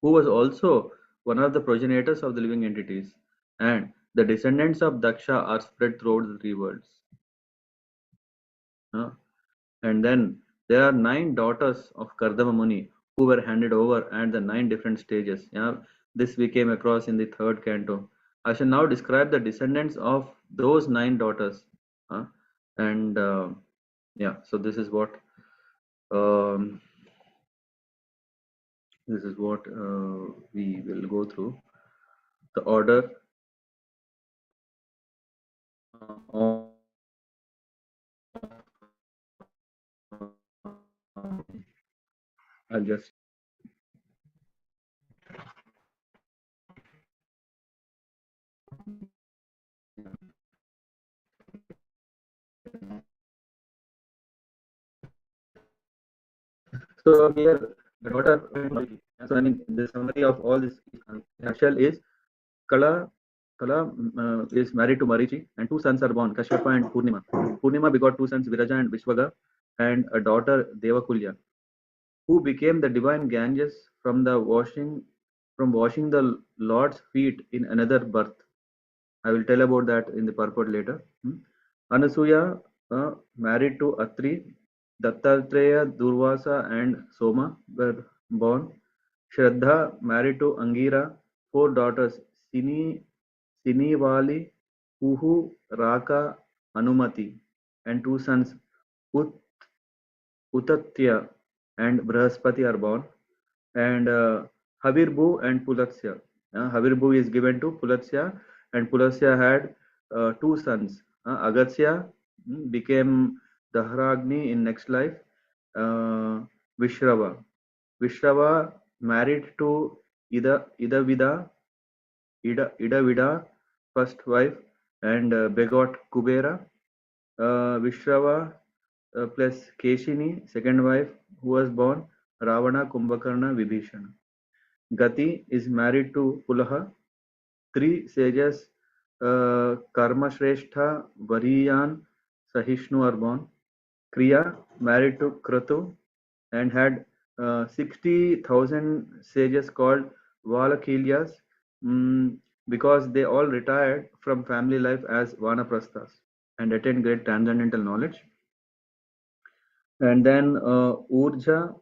A: who was also one of the progenitors of the living entities. And the descendants of Daksha are spread throughout the 3 worlds. And then there are 9 daughters of Kardama Muni who were handed over at the 9 different stages. This we came across in the 3rd canto. I shall now describe the descendants of those 9 daughters. So this is what we will go through. The order I'll just So here the daughter went to Mariti. So I mean the summary of all this in a nutshell is Kala is married to Marichi and two sons are born, Kashyapa and Purnima. Purnima begot two sons, Viraja and Vishwaga, and a daughter, Devakulya, who became the divine Ganges from washing the Lord's feet in another birth. I will tell about that in the purport later. Anasuya married to Atri, Dattatreya, Durvasa and Soma were born. Shraddha married to Angira, four daughters, Sinivali, Puhu, Raka, Anumati, and two sons, Ut, Utatya and Brahaspati are born. And Havirbu and Pulatsya. Havirbu is given to Pulatsya, and Pulatsya had two sons. Agatsya became Dahragni in next life. Vishrava. Vishrava married to Idavida, first wife, and begot Kubera. Vishrava plus Keshini, second wife, who was born Ravana, Kumbhakarna, Vibhishana. Gati is married to Pulaha. Three sages, Karma Shrestha, Variyan, Sahishnu are born. Kriya married to Kratu and had 60,000 sages called Valakilyas because they all retired from family life as Vanaprasthas and attained great transcendental knowledge. And then Urja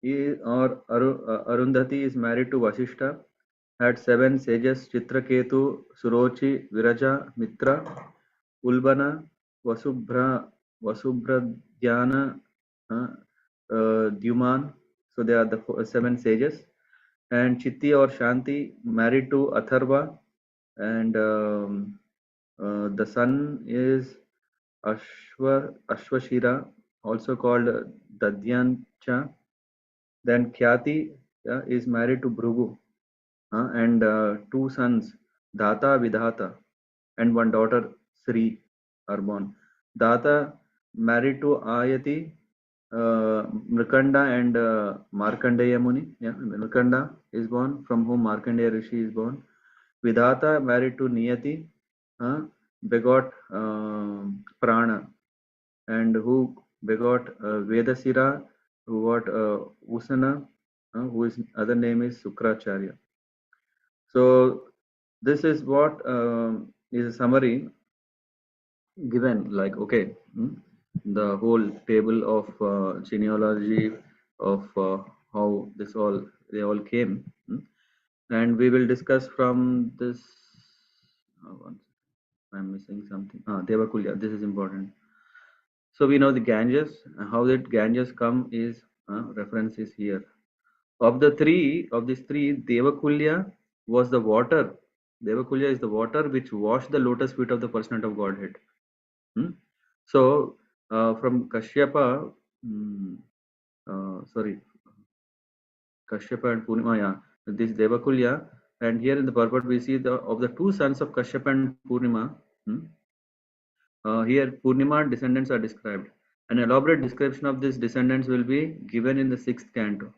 A: or Arundhati is married to Vasishtha, had seven sages, Chitraketu, Surochi, Viraja, Mitra, Ulbana, Vasubhradhyana, Dyuman. So they are the seven sages. And Chitti or Shanti married to Atharva, and the son is Ashwashira, also called Dadyancha. Then Khyati is married to Bhrugu, and two sons, Data Vidhata, and one daughter, Sri, are born. Data married to Ayati, Mrikanda and Markandeya Muni. Yeah, Mrikanda is born, from whom Markandeya Rishi is born. Vidhata married to Niyati, begot Prana, and who begot Vedasira, who got Usana, whose other name is Sukracharya. So this is what is a summary given, like, okay, the whole table of genealogy of how they all came, and we will discuss from this. I'm missing something. Devakulya, this is important. So we know the Ganges. How did Ganges come is reference is here. Of these three, Devakulya was the water. Devakulya is the water which washed the lotus feet of the personate of Godhead. So from Kashyapa, Kashyapa and Purnima, yeah, this Devakulya, and here in the purport we see of the two sons of Kashyapa and Purnima. Here Purnima descendants are described. An elaborate description of these descendants will be given in the 6th canto.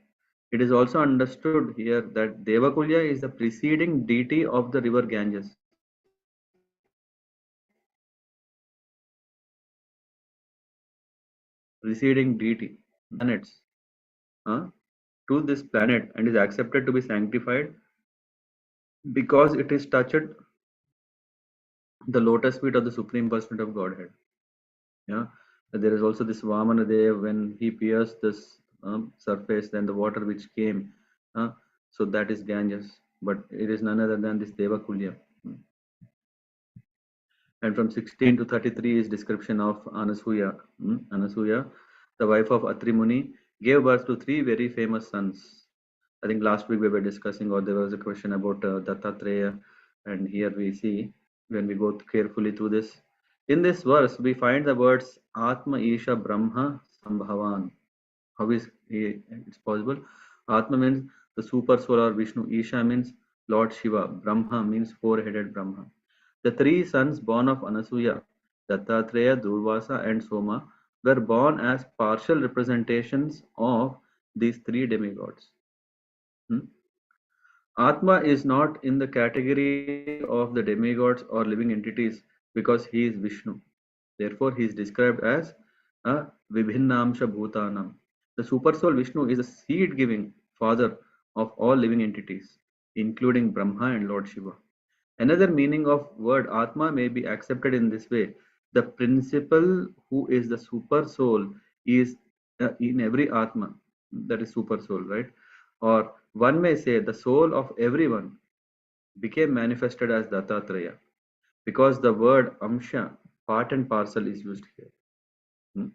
A: It is also understood here that Devakulya is the preceding deity of the river Ganges. Preceding deity, planets, to this planet, and is accepted to be sanctified because it is touched the lotus feet of the Supreme Personality of Godhead. Yeah, there is also this Vamana Dev, when he pierced this surface, then the water which came, so that is Ganges, but it is none other than this Devakulya. And from 16 to 33 is description of Anasuya. Anasuya, the wife of Atri Muni, gave birth to three very famous sons. I think last week we were discussing, or there was a question about Dattatreya, and here we see, when we go carefully through this, in this verse we find the words Atma Isha Brahma Sambhavan. How is it's possible? Atma means the super soul or Vishnu. Isha means Lord Shiva. Brahma means four-headed Brahma. The three sons born of Anasuya, Dattatreya, Durvasa and Soma, were born as partial representations of these three demigods. Atma is not in the category of the demigods or living entities because he is Vishnu. Therefore, he is described as a Vibhinnamsha Bhutanam. The Supersoul Vishnu is the seed-giving father of all living entities, including Brahma and Lord Shiva. Another meaning of word Atma may be accepted in this way. The principle who is the Supersoul is in every Atma, that is Supersoul, right? Or one may say the soul of everyone became manifested as Dattatreya because the word Amsha, part and parcel, is used here. Hmm.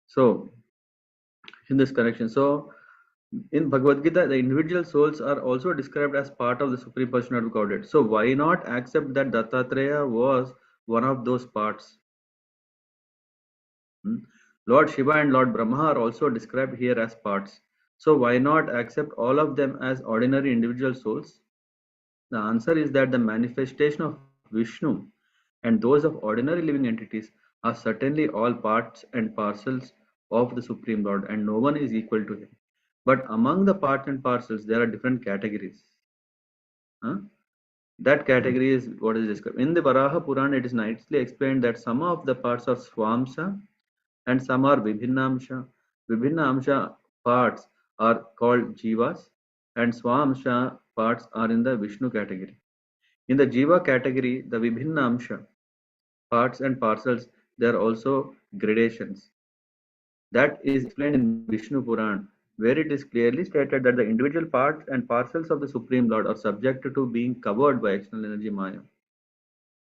A: So, in this connection, so in Bhagavad Gita, the individual souls are also described as part of the Supreme Personality of Godhead. So, why not accept that Dattatreya was one of those parts? Hmm. Lord Shiva and Lord Brahma are also described here as parts. So, why not accept all of them as ordinary individual souls? The answer is that the manifestation of Vishnu and those of ordinary living entities are certainly all parts and parcels of the Supreme Lord, and no one is equal to him. But among the parts and parcels, there are different categories. Huh? That category is what is described. In the Varaha Purana, it is nicely explained that some of the parts are Swamsa and some are Vibhinnamsha. Vibhinnamsha parts are called Jivas, and Swamsha parts are in the Vishnu category. In the Jiva category, the Vibhinnamsha parts and parcels, there are also gradations. That is explained in Vishnu Puran, where it is clearly stated that the individual parts and parcels of the Supreme Lord are subject to being covered by external energy Maya.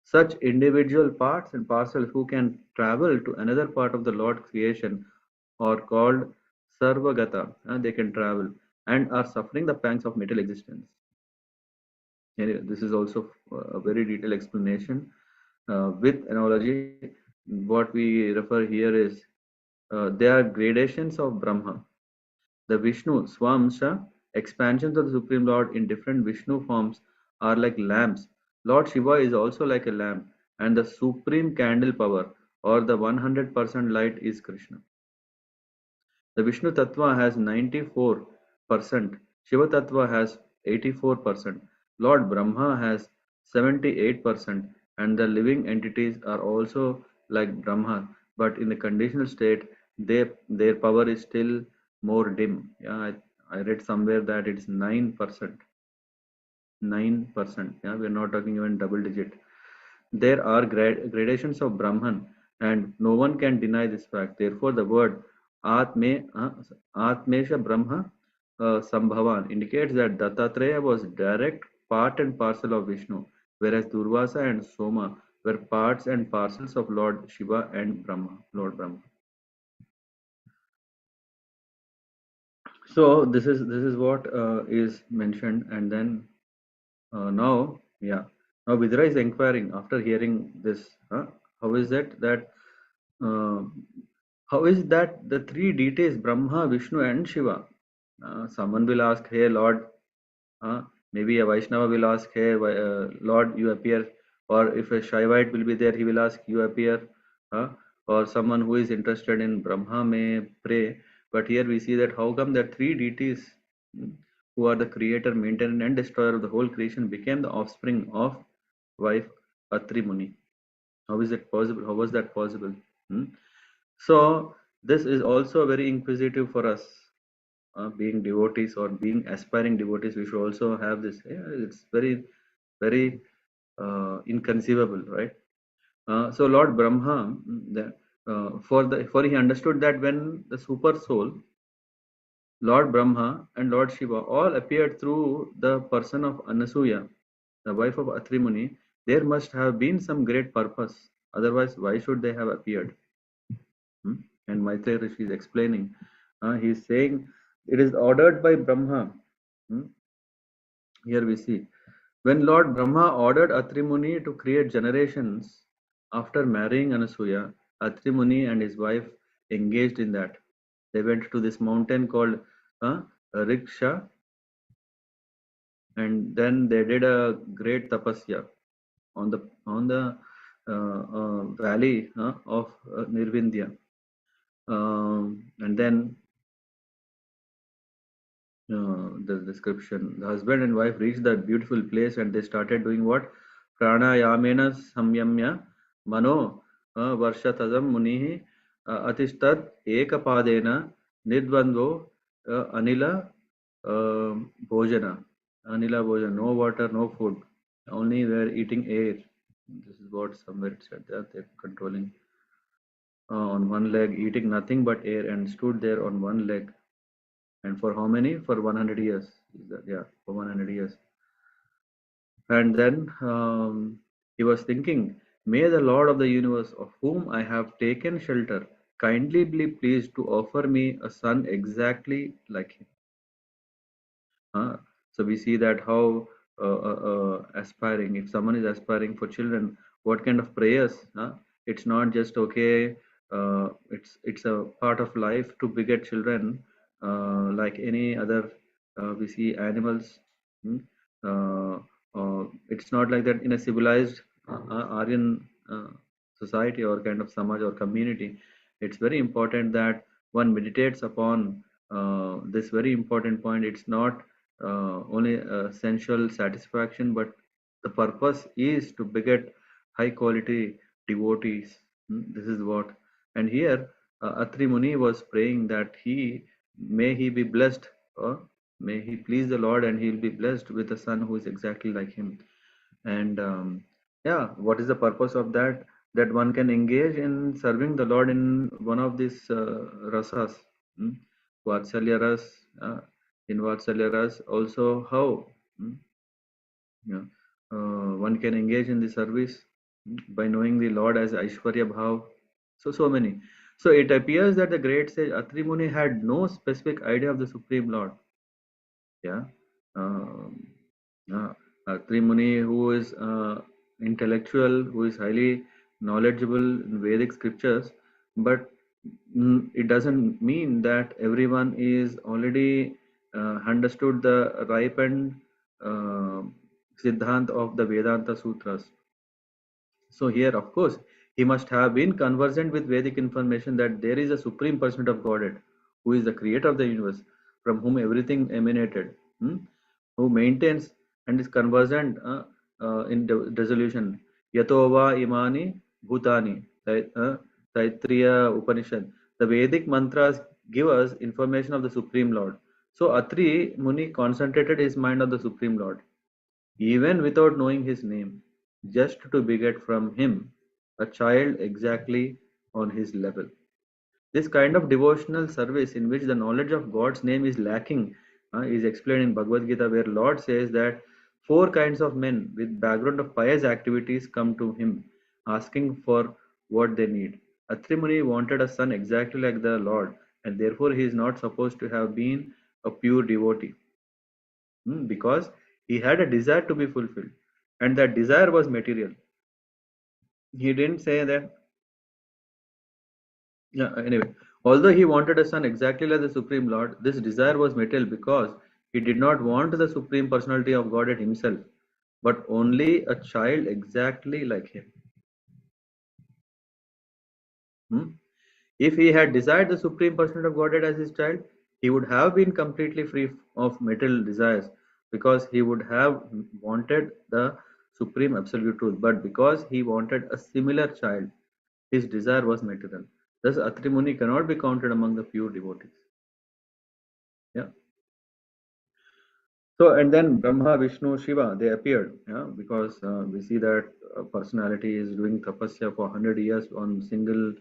A: Such individual parts and parcels who can travel to another part of the Lord creation are called Sarvagata, and they can travel and are suffering the pangs of material existence. Anyway, this is also a very detailed explanation with analogy. What we refer here is there are gradations of Brahma. The Vishnu, Swamsha, expansions of the Supreme Lord in different Vishnu forms are like lamps. Lord Shiva is also like a lamp, and the supreme candle power or the 100% light is Krishna. The Vishnu Tattva has 94%, Shiva Tattva has 84%, Lord Brahma has 78%, and the living entities are also like Brahma, but in the conditional state, their power is still more dim. Yeah, I read somewhere that it's 9%. 9%. Yeah, we're not talking even double digit. There are gradations of Brahman, and no one can deny this fact. Therefore, the word Atmesha Brahma Sambhavan indicates that Dattatreya was direct part and parcel of Vishnu, whereas Durvasa and Soma were parts and parcels of Lord Shiva and Brahma, Lord Brahma. So this is what is mentioned, and then now, yeah. Now Vidra is inquiring after hearing this. How is it that uh, how is that the three deities Brahma, Vishnu, and Shiva? Someone will ask, "Hey Lord," maybe a Vaishnava will ask, "Hey Lord, you appear." Or if a Shaivite will be there, he will ask, "You appear." Uh, or someone who is interested in Brahma may pray. But here we see that how come that three deities, mm, who are the creator, maintainer, and destroyer of the whole creation, became the offspring of wife Atri Muni? How is it possible? How was that possible? Hmm? So this is also very inquisitive for us, being devotees or being aspiring devotees. We should also have this. Yeah, it's very, very inconceivable, right? So Lord Brahma, for he understood that when the super soul, Lord Brahma and Lord Shiva all appeared through the person of Anasuya, the wife of Atri Muni, there must have been some great purpose. Otherwise, why should they have appeared? Hmm? And Maitreya Rishi is explaining. He is saying it is ordered by Brahma. Hmm? Here we see when Lord Brahma ordered Atri Muni to create generations after marrying Anasuya, Atri Muni and his wife engaged in that. They went to this mountain called Riksha, and then they did a great tapasya on the valley of Nirvindya. And then the description. The husband and wife reached that beautiful place and they started doing what? Pranayamena samyamya mano varshatadam munihi atistad ekapadena nidvandvo anila bhojana. Anila bhojana. No water, no food. Only they were eating air. This is what somewhere it said that they're controlling on one leg, eating nothing but air, and stood there on one leg. And for how many? For 100 years. Yeah, for 100 years. And then he was thinking, may the Lord of the universe, of whom I have taken shelter, kindly be pleased to offer me a son exactly like him. So we see that how aspiring, if someone is aspiring for children, what kind of prayers? It's not just okay. It's a part of life to beget children, like any other. We see animals. hmm, it's not like that in a civilized Aryan society or kind of samaj or community. It's very important that one meditates upon this very important point. It's not only sensual satisfaction, but the purpose is to beget high quality devotees. This is what. And here, Atri Muni was praying that he be blessed, may he please the Lord, and he'll be blessed with a son who is exactly like him. And yeah, what is the purpose of that? That one can engage in serving the Lord in one of these rasas. Hmm? Vatsalya ras, in Vatsalya ras, also how yeah, one can engage in the service by knowing the Lord as Aishwarya Bhav. So many. So it appears that the great sage Atri Muni had no specific idea of the Supreme Lord. Yeah. Um, Atri Muni, who is intellectual, who is highly knowledgeable in Vedic scriptures, but it doesn't mean that everyone is already understood the ripened uh, Siddhant of the Vedanta Sutras. So here, of course, he must have been conversant with Vedic information that there is a supreme personage of Godhead, who is the creator of the universe, from whom everything emanated, who maintains and is conversant in dissolution. Yatova imani bhutani, Taitriya Upanishad. The Vedic mantras give us information of the Supreme Lord. So Atri Muni concentrated his mind on the Supreme Lord even without knowing his name, just to beget from him a child exactly on his level. This kind of devotional service in which the knowledge of God's name is lacking is explained in Bhagavad Gita, where Lord says that four kinds of men with background of pious activities come to him asking for what they need. Atri Muni wanted a son exactly like the Lord, and therefore he is not supposed to have been a pure devotee. Because he had a desire to be fulfilled, and that desire was material. He didn't say that. Yeah, anyway, although he wanted a son exactly like the Supreme Lord, this desire was material because he did not want the Supreme Personality of Godhead himself, but only a child exactly like him. Hmm? If he had desired the Supreme Personality of Godhead as his child, he would have been completely free of material desires because he would have wanted the Supreme Absolute Truth. But because he wanted a similar child, his desire was material. Thus, Atri Muni cannot be counted among the pure devotees. Yeah. So, and then Brahma, Vishnu, Shiva, they appeared, yeah, because we see that a personality is doing tapasya for 100 years on single,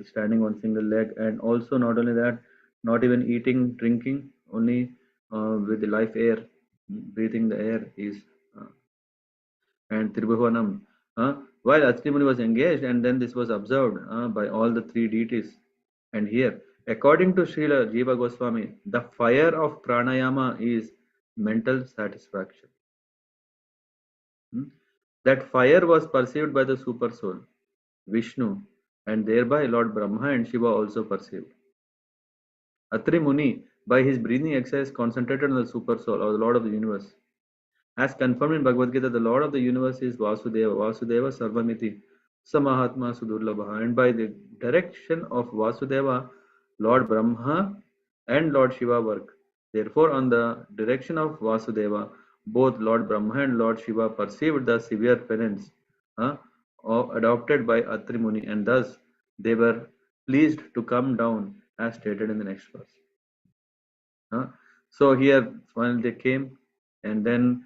A: standing on single leg, and also not only that, not even eating, drinking, only with the life air, breathing the air is, uh, and Tribhuvanam. While Atri Muni was engaged, and then this was observed by all the three deities. And here, according to Srila Jiva Goswami, the fire of pranayama is mental satisfaction. That fire was perceived by the super soul, Vishnu, and thereby Lord Brahma and Shiva also perceived. Atri Muni, by his breathing exercise, concentrated on the super soul or the Lord of the universe. As confirmed in Bhagavad Gita, the Lord of the universe is Vasudeva, Vasudeva Sarvamiti, Samahatma Sudurlabha. And by the direction of Vasudeva, Lord Brahma and Lord Shiva work. Therefore, on the direction of Vasudeva, both Lord Brahma and Lord Shiva perceived the severe penance adopted by Atri Muni, and thus they were pleased to come down as stated in the next verse. So here finally they came, and then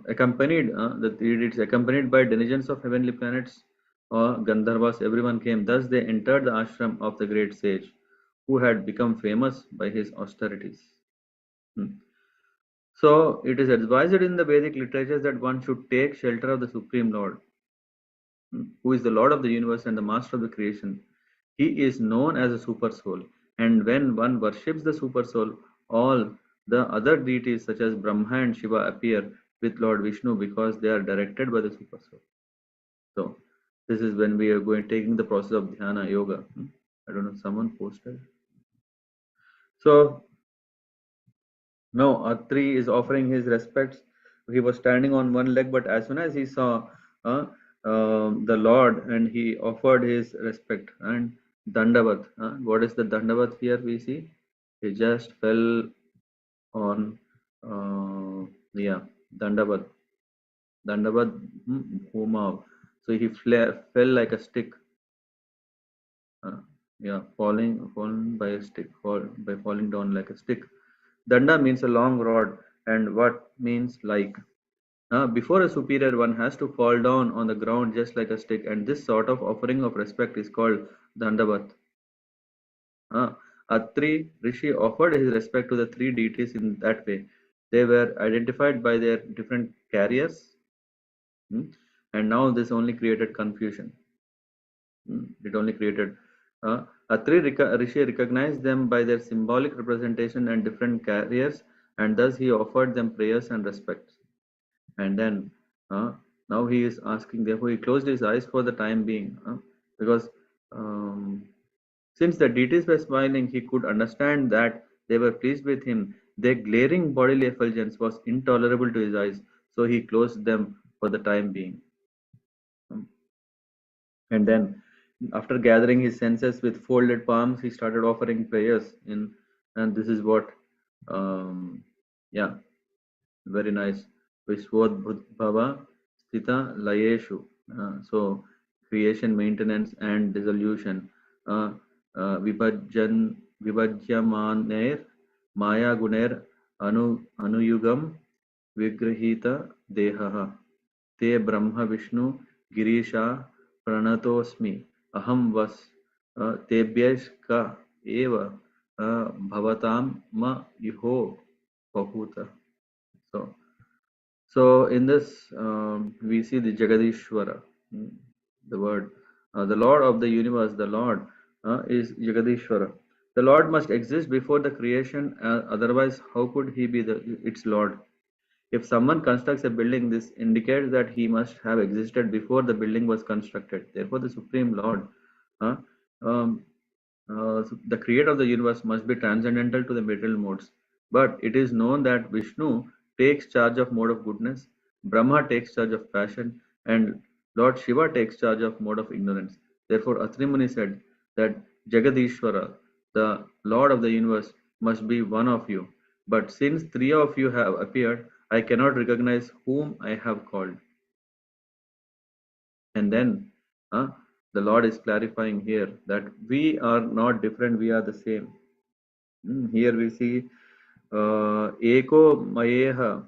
A: accompanied it's accompanied by denizens of heavenly planets or Gandharvas. Everyone came. Thus they entered the ashram of the great sage, who had become famous by his austerities. So it is advised in the Vedic literatures that one should take shelter of the Supreme Lord, who is the Lord of the universe and the master of the creation. He is known as a super soul, and when one worships the super soul, all the other deities such as Brahma and Shiva appear with Lord Vishnu because they are directed by the super soul. So this is when we are taking the process of dhyana yoga. I don't know, someone posted. So now Atri is offering his respects. He was standing on one leg, but as soon as he saw the Lord, and he offered his respect and Dandavat. What is the Dandavat here we see? He just fell on, Dandavat. Dandavat Bhumav. So he fell like a stick. Fallen by a stick, by falling down like a stick. Danda means a long rod, and what means like. Before a superior, one has to fall down on the ground just like a stick, and this sort of offering of respect is called Dandavat. Atri Rishi offered his respect to the three deities in that way. They were identified by their different carriers, and now this only created confusion. It only created. Atri Rishi recognized them by their symbolic representation and different carriers, and thus he offered them prayers and respects. And then now he is asking, therefore he closed his eyes for the time being, because since the deities were smiling, he could understand that they were pleased with him. Their glaring bodily effulgence was intolerable to his eyes, so he closed them for the time being. And then, after gathering his senses with folded palms, he started offering prayers. And this is what, very nice. Vishvodbhava Sthita Layeshu. So, creation, maintenance, and dissolution. Vibhajyamaner Maya Guner Anuyugam Vigrahita Dehaha. Te Brahma Vishnu Girisha Pranatosmi Aham Vas Tebhyashka Eva Bhavatam Ma Yuho Pahuta. So in this we see the Jagadishwara, the word, the Lord of the universe. The Lord is Jagadishwara. The Lord must exist before the creation, otherwise how could he be its Lord? If someone constructs a building, this indicates that he must have existed before the building was constructed. Therefore, the Supreme Lord, the creator of the universe, must be transcendental to the material modes. But it is known that Vishnu takes charge of mode of goodness, Brahma takes charge of passion, and Lord Shiva takes charge of mode of ignorance. Therefore, Atri Muni said that Jagadishwara, the Lord of the universe, must be one of you. But since three of you have appeared, I cannot recognize whom I have called. And then the Lord is clarifying here that we are not different, we are the same. Here we see Eko Mayeha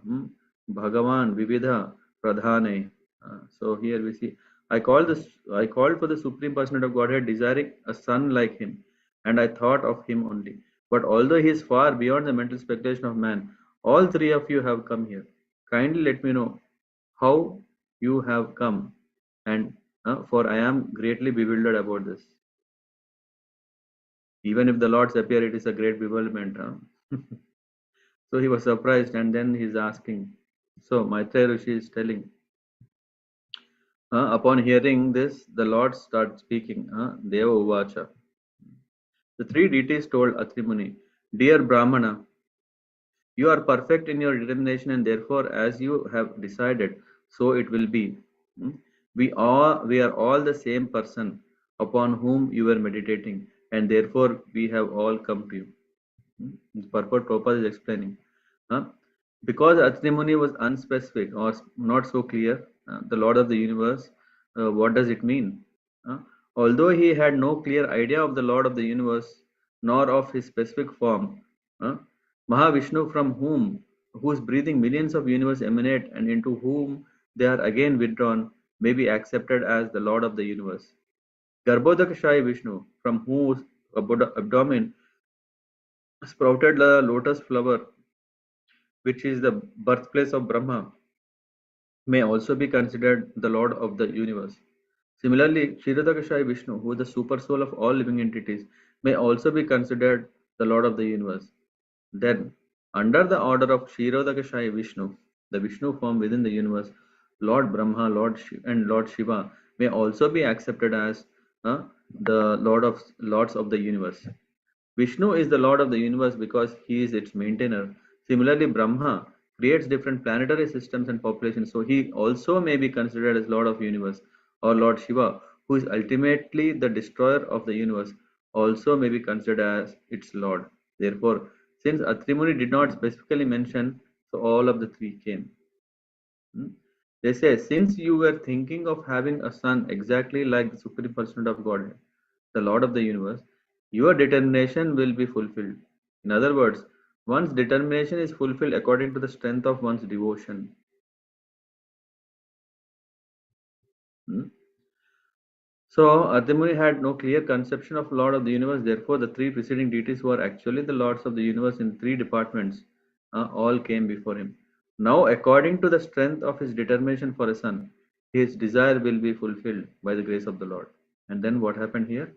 A: Bhagavan Vividha Pradhane. So here we see I called for the Supreme Personality of Godhead, desiring a son like him, and I thought of him only. But although he is far beyond the mental speculation of man, all three of you have come here. Kindly let me know how you have come, and for I am greatly bewildered about this. Even if the Lords appear, it is a great bewilderment. So he was surprised, and then he's asking. So Maitreya Rishi is telling. Upon hearing this, the Lord starts speaking. Deva Uvacha. The three deities told Atri Muni, Dear Brahmana, you are perfect in your determination, and therefore, as you have decided, so it will be. We are all the same person upon whom you were meditating. and therefore we have all come to you. The purport Prabhupada is explaining. Huh? Because Atri Muni was unspecific or not so clear, the Lord of the universe, what does it mean? Uh, Although he had no clear idea of the Lord of the universe, nor of his specific form, uh, Mahavishnu, from whose breathing millions of universe emanate and into whom they are again withdrawn, may be accepted as the Lord of the universe. Garbhodakashayi Vishnu, from whose abdomen sprouted the lotus flower, which is the birthplace of Brahma, may also be considered the Lord of the universe. Similarly, Kshirodakashayi Vishnu, who is the super soul of all living entities, may also be considered the Lord of the universe. Then, under the order of Kshirodakashayi Vishnu, the Vishnu form within the universe, Lord Brahma, and Lord Shiva may also be accepted as the Lords of the universe. Vishnu is the Lord of the universe because he is its maintainer. Similarly, Brahma creates different planetary systems and populations, so he also may be considered as Lord of the universe. Or Lord Shiva, who is ultimately the destroyer of the universe, also may be considered as its Lord. Therefore, since Atri Muni did not specifically mention, so all of the three came. They say, since you were thinking of having a son exactly like the Supreme Personality of Godhead, the Lord of the universe, your determination will be fulfilled. In other words, one's determination is fulfilled according to the strength of one's devotion. Hmm? So, Adimuni had no clear conception of Lord of the universe, therefore, the three preceding deities who are actually the Lords of the universe in three departments all came before him. Now, according to the strength of his determination for a son, his desire will be fulfilled by the grace of the Lord. And then what happened here?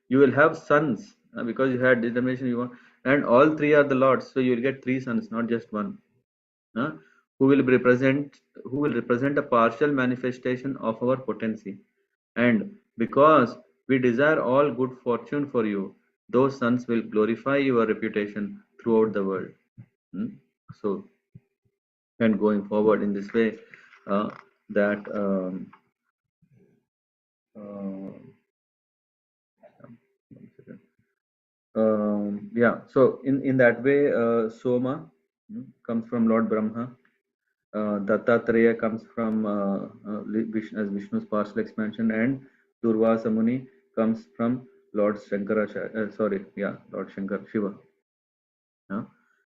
A: You will have sons because you had determination you want, and all three are the lords, so you will get three sons, not just one, uh, who will represent a partial manifestation of our potency. And because we desire all good fortune for you, those sons will glorify your reputation throughout the world. So, and going forward in this way, that uh, yeah, so in that way, Soma comes from Lord Brahma. Dattatreya comes from as Vishnu's partial expansion, and Durvasa Muni comes from Lord Shankaracharya. Lord Shankar Shiva.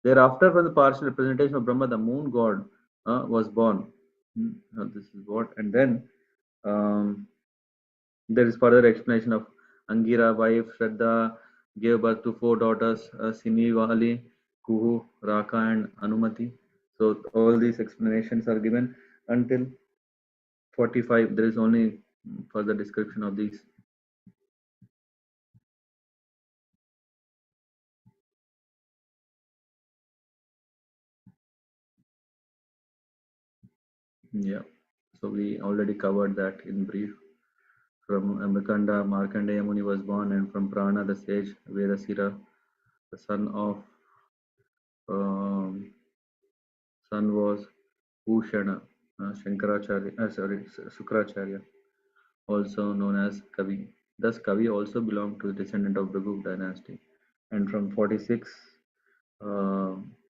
A: Thereafter, from the partial representation of Brahma, the moon god was born. This is what, and then um, there is further explanation of Angira, wife Shraddha, gave birth to four daughters, Sinivali, Kuhu, Raka, and Anumati. So all these explanations are given until 45. There is only further description of these. Yeah. So we already covered that in brief. From Mrikanda, Markandeya Muni was born, and from Prana, the sage Vedasira, the son was Bhushana, Sukracharya, also known as Kavi. Thus, Kavi also belonged to the descendant of Bhrigu dynasty. And from 46,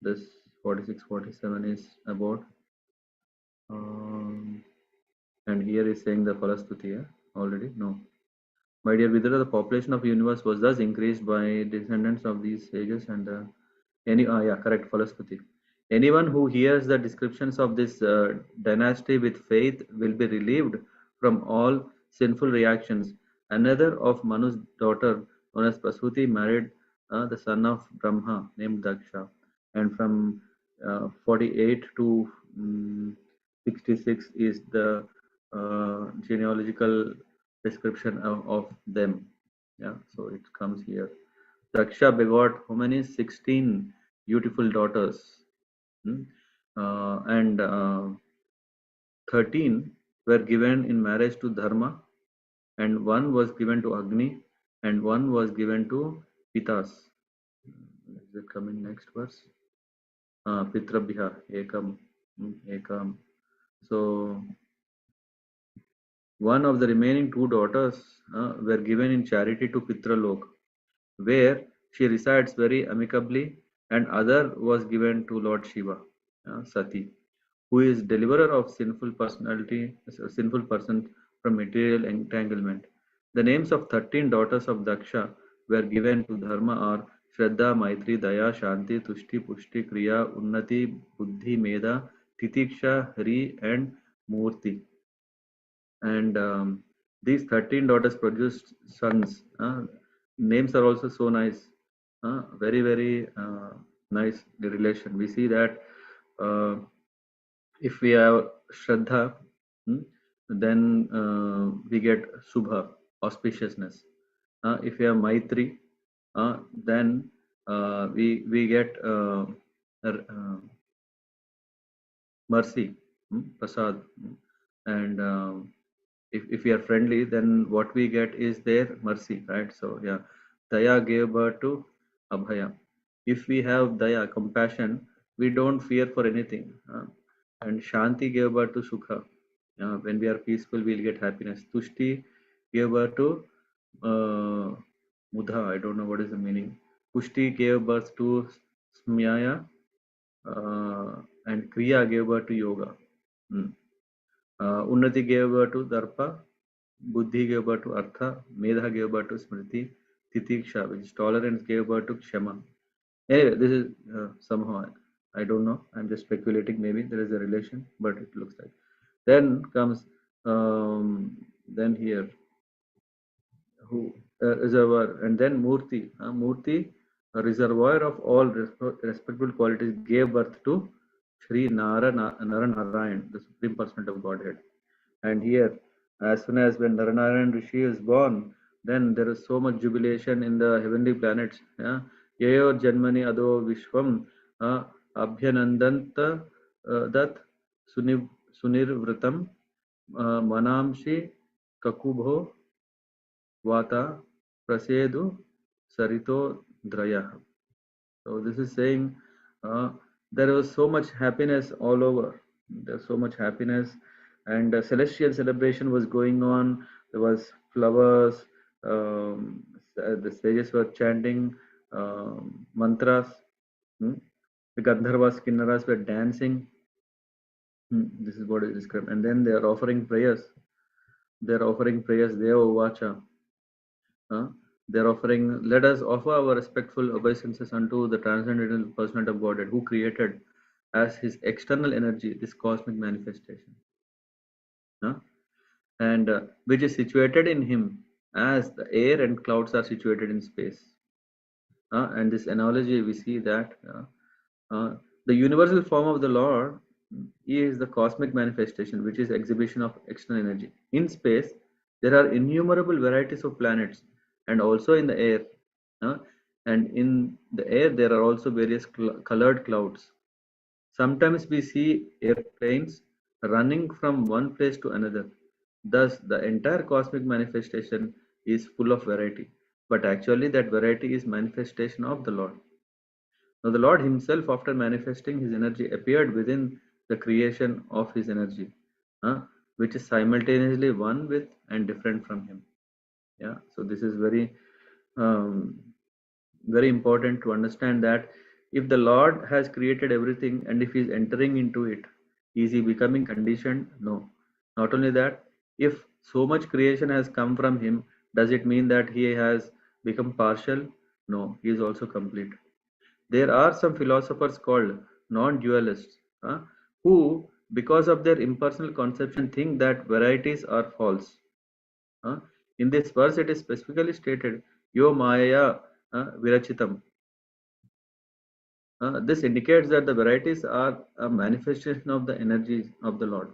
A: this 46-47 is about, and here is saying the Falastuti already. No. My dear Vidura, the population of the universe was thus increased by descendants of these sages and correct, Falastuti. Anyone who hears the descriptions of this dynasty with faith will be relieved from all sinful reactions. Another of Manu's daughter, known as Prasuti, married the son of Brahma named Daksha. And from 48 to 66 is the genealogical description of them. Yeah, so it comes here. Daksha begot how many? 16 beautiful daughters. And 13 were given in marriage to Dharma, and one was given to Agni, and one was given to Pitas. Is it coming next verse? Pitrabhya, Ekam. So One of the remaining two daughters were given in charity to Pitralok, where she resides very amicably, and other was given to Lord Shiva, Sati, who is deliverer of sinful person from material entanglement. The names of 13 daughters of Daksha were given to Dharma are Shraddha, Maitri, Daya, Shanti, Tushti, Pushti, Kriya, Unnati, Buddhi, Meda, Titiksha, Hari, and Murti. And these 13 daughters produced sons. Names are also so nice. Very, very nice, the relation. We see that if we have Shraddha, then we get Subha, auspiciousness. If we have Maitri, then we get mercy, Prasad. And if we are friendly, then what we get is their mercy, right? So yeah, Daya gave birth to Abhaya. If we have Daya, compassion, we don't fear for anything. And Shanti gave birth to Sukha. When we are peaceful, we'll get happiness. Tushti gave birth to Mudha. I don't know what is the meaning. Pushti gave birth to Smyaya, and Kriya gave birth to Yoga. Unnati gave birth to Darpa, Buddhi gave birth to Artha, Medha gave birth to Smriti, Titiksha, which is tolerance, gave birth to Kshama. Anyway, this is somehow, I don't know, I'm just speculating, maybe there is a relation, but it looks like. Then comes, then here, who reservoir, and then Murti. Murti, a reservoir of all respectable qualities, gave birth to Sri Narayan, the Supreme Personality of Godhead. And here, as soon as when Naranaran Rishi is born, then there is so much jubilation in the heavenly planets. Yeah? Yayor Janmani Ado Vishwam Abhyanandanta Dat Sunirvritam Manamshi Kakubho Vata Prasedu Sarito Draya. So this is saying there was so much happiness all over. There's so much happiness, and a celestial celebration was going on. There was flowers. The sages were chanting mantras. The Gandharvas, Kinnaras were dancing. This is what is described. And then they are offering prayers. They are offering prayers. Deva Vacha. They're offering, let us offer our respectful obeisances unto the transcendental personality of Godhead, who created as his external energy this cosmic manifestation, and which is situated in him as the air and clouds are situated in space. And this analogy, we see that the universal form of the Lord is the cosmic manifestation, which is exhibition of external energy. In space, there are innumerable varieties of planets, and also in the air. And in the air, there are also various colored clouds. Sometimes we see airplanes running from one place to another. Thus, the entire cosmic manifestation is full of variety. But actually, that variety is manifestation of the Lord. Now, the Lord Himself, after manifesting His energy, appeared within the creation of His energy, which is simultaneously one with and different from Him. Yeah. So this is very, very important to understand that if the Lord has created everything, and if He is entering into it, is He becoming conditioned? No. Not only that, if so much creation has come from Him, does it mean that He has become partial? No. He is also complete. There are some philosophers called non-dualists who, because of their impersonal conception, think that varieties are false. In this verse, it is specifically stated, Yo Maya Virachitam. This indicates that the varieties are a manifestation of the energies of the Lord.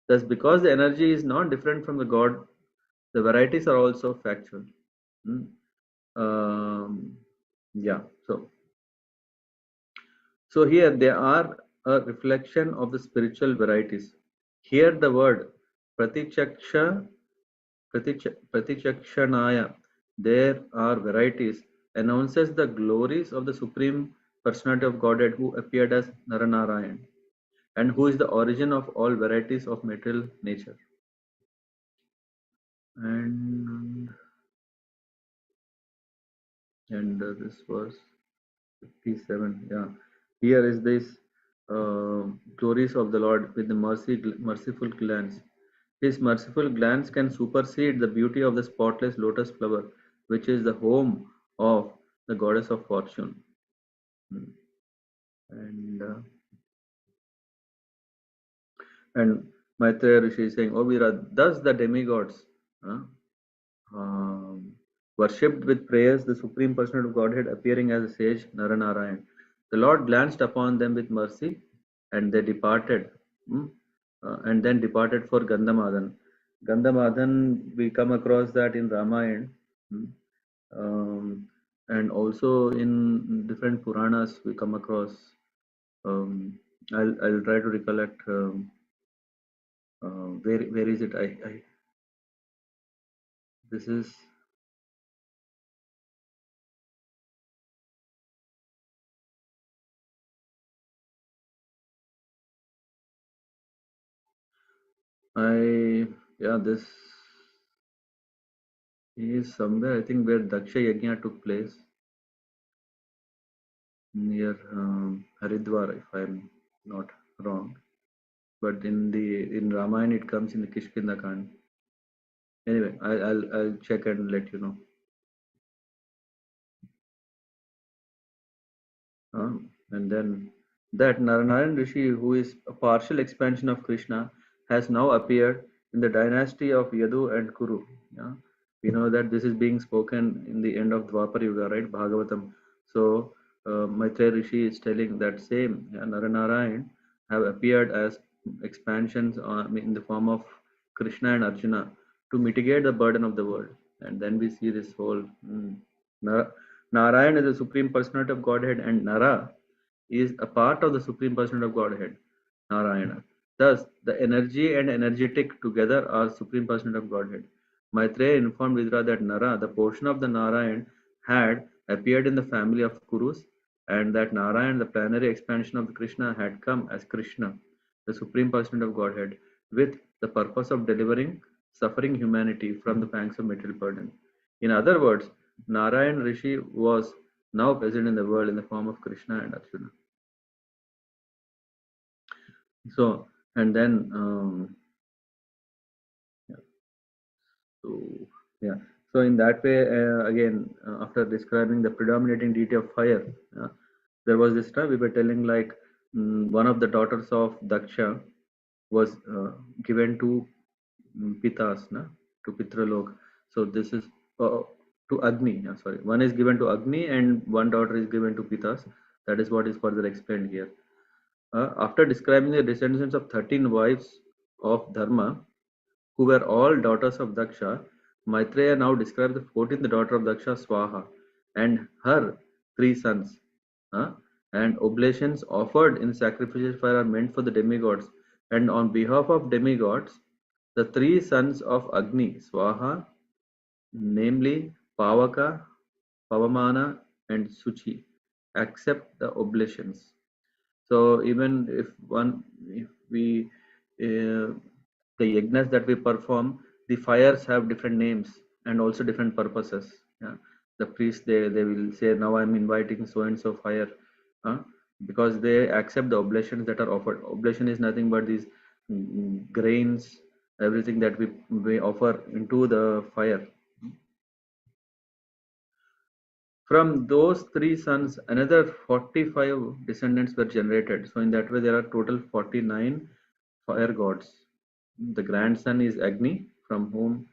A: Thus, because the energy is not different from the God, the varieties are also factual. Yeah, so here they are a reflection of the spiritual varieties. Here the word pratichakshanaya, there are varieties, announces the glories of the Supreme Personality of Godhead who appeared as Naranarayan, and who is the origin of all varieties of material nature. And this was 57. Yeah, here is this glories of the Lord with the merciful glance. His merciful glance can supersede the beauty of the spotless lotus flower, which is the home of the goddess of fortune. Hmm. And Maitreya Rishi is saying, "O Vira, thus the demigods uh, worshipped with prayers the Supreme Personality of Godhead appearing as a sage Naranarayan. The Lord glanced upon them with mercy and they departed. hmm, and then departed for Gandhamadhan. Gandhamadhan, we come across that in Ramayana. hmm, and also in different Puranas, we come across. I'll try to recollect where is it? I this is I yeah this is somewhere I think where Daksha Yajna took place near Haridwar, if I'm not wrong. But in Ramayana it comes in the Kishkinda Kand. Anyway, I'll check and let you know. And then that Naranayan Rishi, who is a partial expansion of Krishna, has now appeared in the dynasty of Yadu and Kuru. Yeah? We know that this is being spoken in the end of Dwapar Yuga, right? Bhagavatam. So Maitreya Rishi is telling that same Naranarayan have appeared as expansions in the form of Krishna and Arjuna to mitigate the burden of the world. And then we see this whole Narayan is the Supreme Personality of Godhead, and Nara is a part of the Supreme Personality of Godhead, Narayana. Thus, the energy and energetic together are Supreme Personality of Godhead. Maitreya informed Vidra that Nara, the portion of the Narayan, had appeared in the family of Kurus, and that Narayan, the planetary expansion of Krishna, had come as Krishna, the Supreme Personality of Godhead, with the purpose of delivering suffering humanity from the pangs of material burden. In other words, Narayan Rishi was now present in the world in the form of Krishna and Arjuna. So, and then, yeah, so, yeah. So in that way, again, after describing the predominating deity of fire, there was this time we were telling like one of the daughters of Daksha was given to Pitas, na, to Pitralok. So this is to Agni. Sorry, one is given to Agni and one daughter is given to Pitas. That is what is further explained here. After describing the descendants of 13 wives of Dharma, who were all daughters of Daksha, Maitreya now describes the 14th daughter of Daksha, Swaha, and her three sons. And oblations offered in sacrificial fire are meant for the demigods. And on behalf of demigods, the three sons of Agni, Swaha, namely Pavaka, Pavamana, and Suchi, accept the oblations. So even if we the yagnas that we perform, the fires have different names and also different purposes. Yeah. The priest they will say, now I'm inviting so and so fire, uh, because they accept the oblations that are offered. Oblation is nothing but these grains, everything that we offer into the fire. From those three sons, another 45 descendants were generated. So in that way, there are total 49 fire gods. The grandson is Agni, from whom,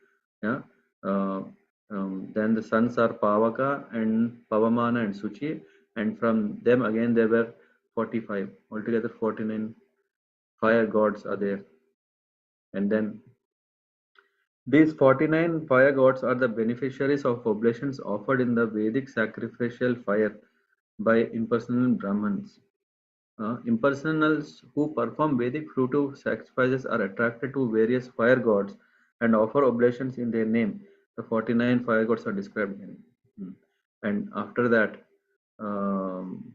A: yeah, uh, then the sons are Pavaka and Pavamana and Suchi, and from them again there were 45. Altogether 49 fire gods are there. And then these 49 fire gods are the beneficiaries of oblations offered in the Vedic sacrificial fire by impersonal Brahmins. Impersonals who perform Vedic fruitive sacrifices are attracted to various fire gods and offer oblations in their name. The 49 fire gods are described here. And after that, um,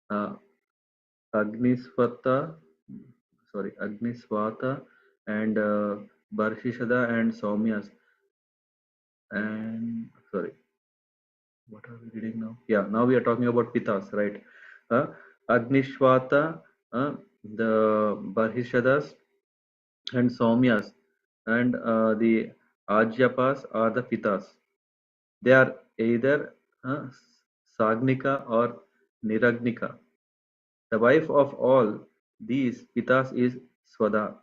A: uh, Agniswata, Agniswata and Barshishada and Saumyas. And sorry, what are we reading now? Yeah, now we are talking about Pitas, right? Agnishwata, the Barhishadas and Saumyas, and the Ajyapas are the Pitas. They are either Sagnika or Niragnika. The wife of all these Pitas is Swada,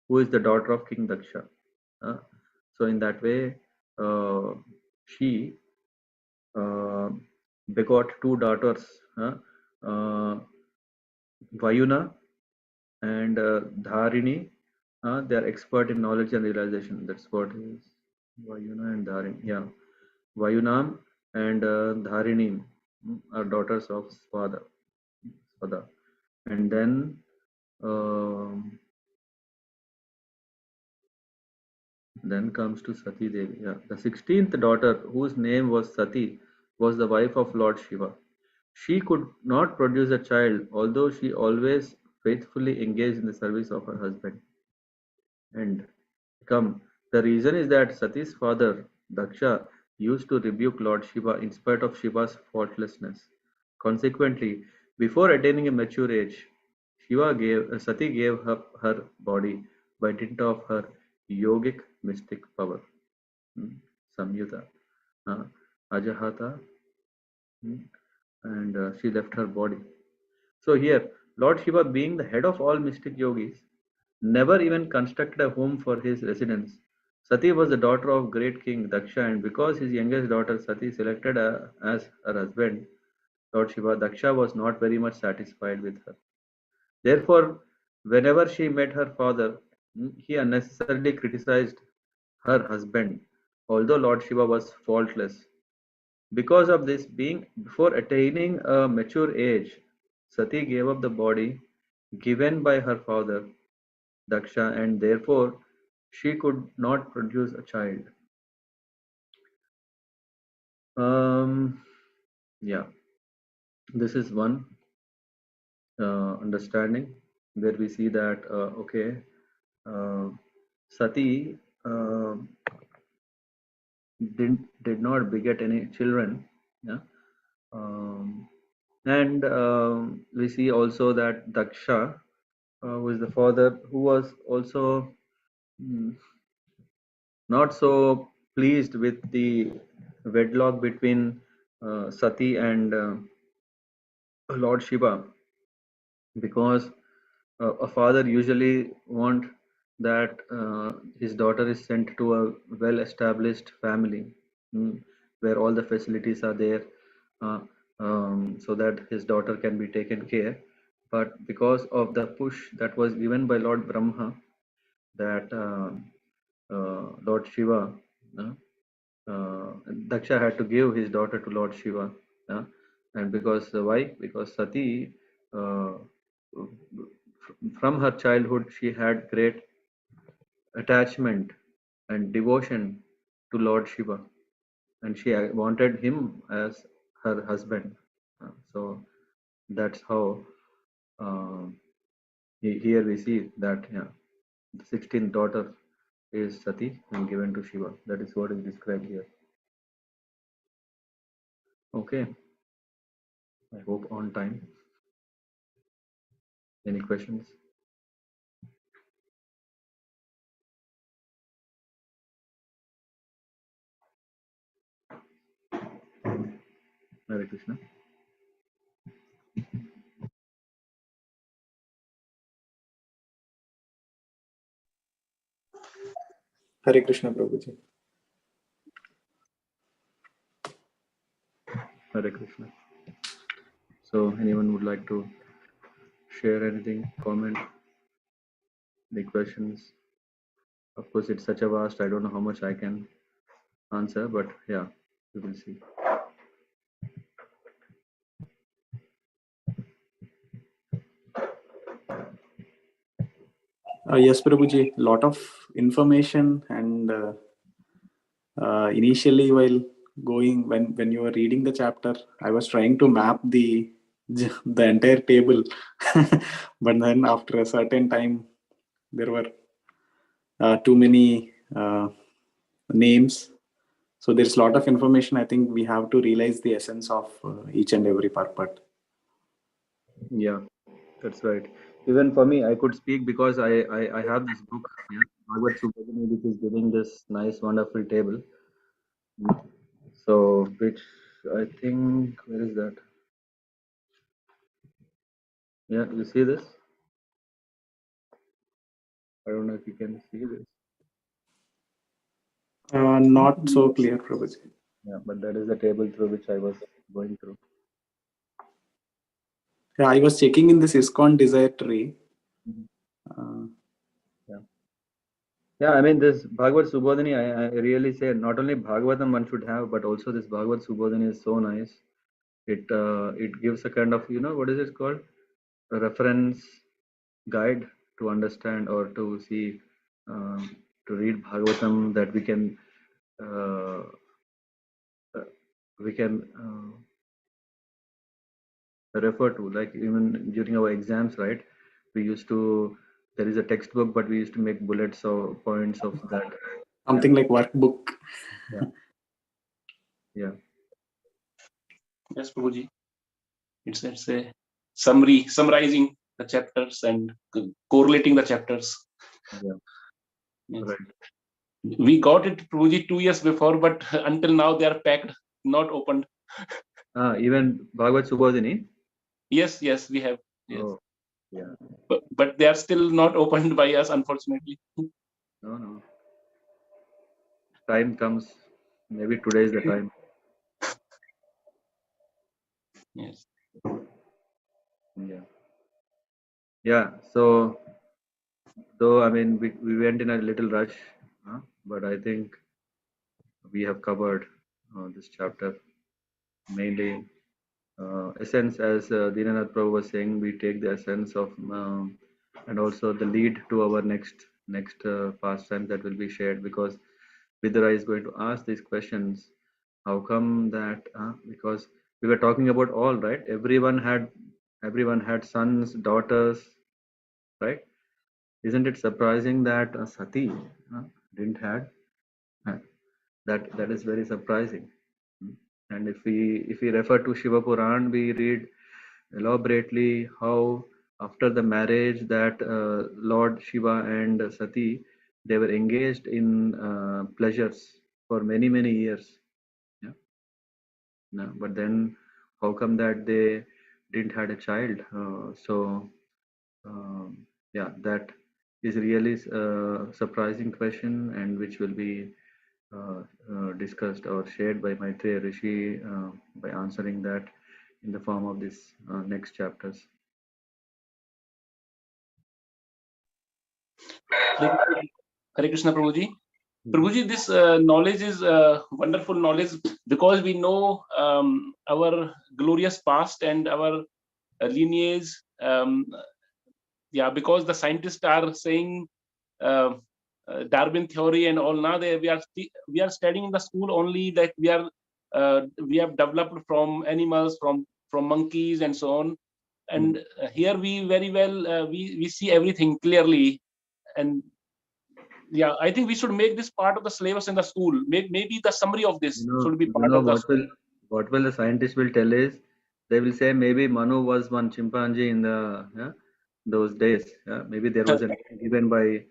A: who is the daughter of King Daksha. So in that way, she begot two daughters, Vayuna and Dharini. They are expert in knowledge and realization. That's what is Vayuna and Dharini. Yeah, Vayunam and Dharini are daughters of Swada. And then comes to Sati Devi. Yeah, the 16th daughter, whose name was Sati, was the wife of Lord Shiva. She could not produce a child, although she always faithfully engaged in the service of her husband. And come, the reason is that Sati's father, Daksha, used to rebuke Lord Shiva in spite of Shiva's faultlessness. Consequently, before attaining a mature age, Sati gave up her body by dint of her yogic mystic power. Samyuta, Ajahata, and she left her body. So here, Lord Shiva, being the head of all mystic yogis, never even constructed a home for his residence. Sati was the daughter of great king Daksha, and because his youngest daughter Sati selected as her husband, Lord Shiva, Daksha was not very much satisfied with her. Therefore, whenever she met her father, he unnecessarily criticized her husband, although Lord Shiva was faultless. Because of this, before attaining a mature age, Sati gave up the body given by her father, Daksha, and therefore she could not produce a child. Yeah, this is one understanding where we see that Sati did not beget any children. Yeah. And we see also that Daksha, who is the father, who was also not so pleased with the wedlock between Sati and Lord Shiva, because a father usually want that his daughter is sent to a well-established family, where all the facilities are there, so that his daughter can be taken care. But because of the push that was given by Lord Brahma, that Lord Shiva, Daksha had to give his daughter to Lord Shiva, and because why? Because Sati, from her childhood, she had great attachment and devotion to Lord Shiva, and she wanted him as her husband. So that's how here we see that the 16th daughter is Sati and given to Shiva. That is what is described here. Okay, I hope on time. Any questions? Hare Krishna.
B: Hare Krishna, Prabhuji.
A: Hare Krishna. So anyone would like to share anything, comment, any questions? Of course, it's such a vast, I don't know how much I can answer, but yeah, we will see.
B: Yes, Prabhuji, lot of information, and initially while when you were reading the chapter, I was trying to map the entire table, but then after a certain time, there were too many names So there's a lot of information. I think we have to realize the essence of each and every purport.
A: Yeah, that's right. Even for me, I could speak because I have this book, yeah, Bhagavad Subhadini, which is giving this nice, wonderful table. So, which I think, where is that? Yeah, you see this? I don't know if you can see this.
B: Not so clear, Prabhuji.
A: Yeah, but that is the table through which I was going through.
B: Yeah, I was checking in this ISKCON desire tree.
A: Yeah, I mean, this Bhagavad Subodhini, I really say not only Bhagavatam one should have, but also this Bhagavad Subodhini is so nice. It gives a kind of, what is it called? A reference guide to understand or to see, to read Bhagavatam, that uh, we can refer to, like even during our exams, right? We used to, there is a textbook, but we used to make bullets or points of that.
B: Something like workbook.
A: Yeah. Yeah.
D: Yes, Prabhuji. It's a summarizing the chapters and correlating the chapters.
A: Yeah.
D: Yes.
A: Right.
D: We got it, Prabhuji, 2 years before, but until now they are packed, not opened.
A: Even Bhagavad Subodhini.
D: Yes, we have. Yes.
A: Oh, yeah.
D: But they are still not opened by us, unfortunately.
A: No. Time comes. Maybe today is the time.
D: Yes.
A: Yeah. Yeah. So, though, I mean, we went in a little rush, but I think we have covered this chapter. Mainly, essence, as Dinanath Prabhu was saying, we take the essence of, and also the lead to our next pastime that will be shared, because Vidura is going to ask these questions. How come that? Because we were talking about all, right? Everyone had sons, daughters, right? Isn't it surprising that Sati didn't had? Uh, that is very surprising. And if we refer to Shiva Puran, we read elaborately how after the marriage that Lord Shiva and Sati, they were engaged in pleasures for many years. Yeah. No, but then how come that they didn't had a child? Yeah, that is really a surprising question, and which will be discussed or shared by Maitreya Rishi by answering that in the form of this next chapters.
D: Hare Krishna, Prabhuji. Prabhuji, this knowledge is wonderful knowledge, because we know our glorious past and our lineage. Because the scientists are saying Darwin theory and all. Now we are studying in the school only that we have developed from animals, from monkeys and so on. And here we very well we see everything clearly. And I think we should make this part of the syllabus in the school. Maybe the summary of this should be part of the school.
A: What will the scientists will tell is, they will say maybe Manu was one chimpanzee in the those days. Maybe there was a name given by.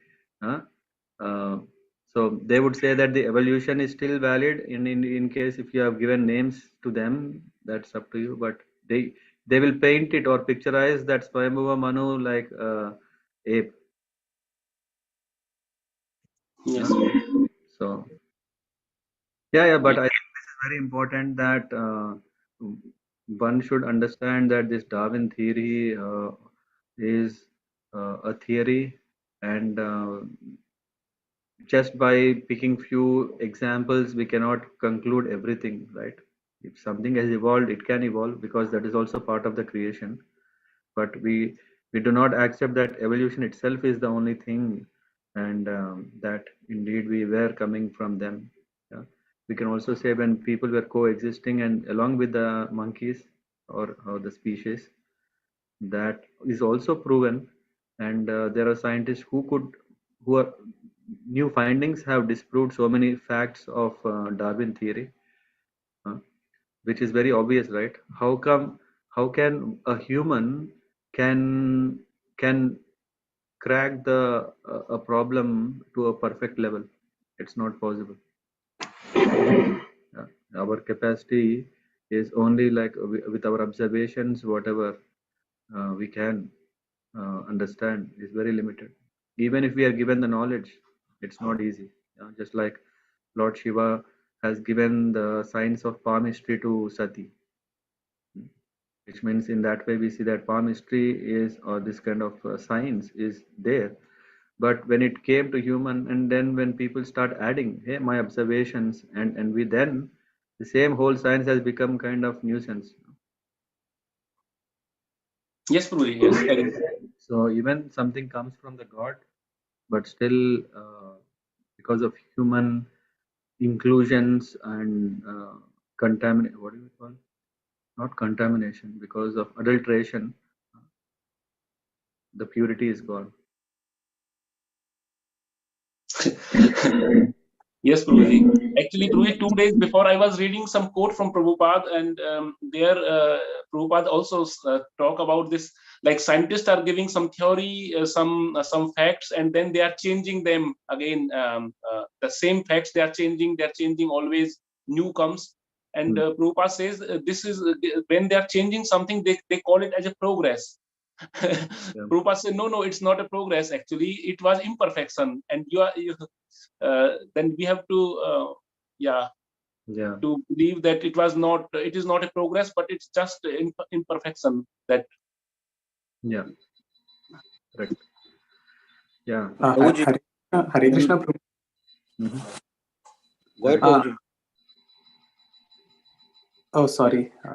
A: So they would say that the evolution is still valid. In case if you have given names to them, that's up to you. But they will paint it or picturize that Swayambhuva Manu like ape.
D: Yes.
A: So yeah, but I think this is very important that one should understand that this Darwin theory is a theory, and just by picking few examples, we cannot conclude everything, right? If something has evolved, it can evolve, because that is also part of the creation. But we do not accept that evolution itself is the only thing, and that indeed we were coming from them. Yeah. We can also say when people were coexisting and along with the monkeys or the species, that is also proven. And there are scientists who are new findings have disproved so many facts of Darwin theory, which is very obvious, right? How can a human can crack a problem to a perfect level? It's not possible. Yeah. Our capacity is only like with our observations, whatever we can understand is very limited. Even if we are given the knowledge, it's not easy. Just like Lord Shiva has given the science of palmistry to Sati, which means in that way we see that palmistry is, or this kind of science is there. But when it came to human, and then when people start adding, hey, my observations, and we then, the same whole science has become kind of nuisance.
D: Yes, Prabhuji, yes, agree.
A: So even something comes from the God, but still because of human inclusions and contamination, what do you call? Not contamination, because of adulteration, the purity is gone.
D: Yes, Prabhuji. Actually, Prabhuji, 2 days before I was reading some quote from Prabhupada, and there Prabhupada also talk about this. Like scientists are giving some theory, some facts, and then they are changing them again. The same facts they are changing. They are changing always. New comes, and Prabhupada says this is when they are changing something, they call it as a progress. Prabhupada said, no, it's not a progress. Actually, it was imperfection, and then we have to to believe that it is not a progress, but it's just imperfection. That
A: Correct. Yeah.
B: Hare Krishna Prabhu.
E: Go ahead, Prabhuji.
B: Oh, sorry. I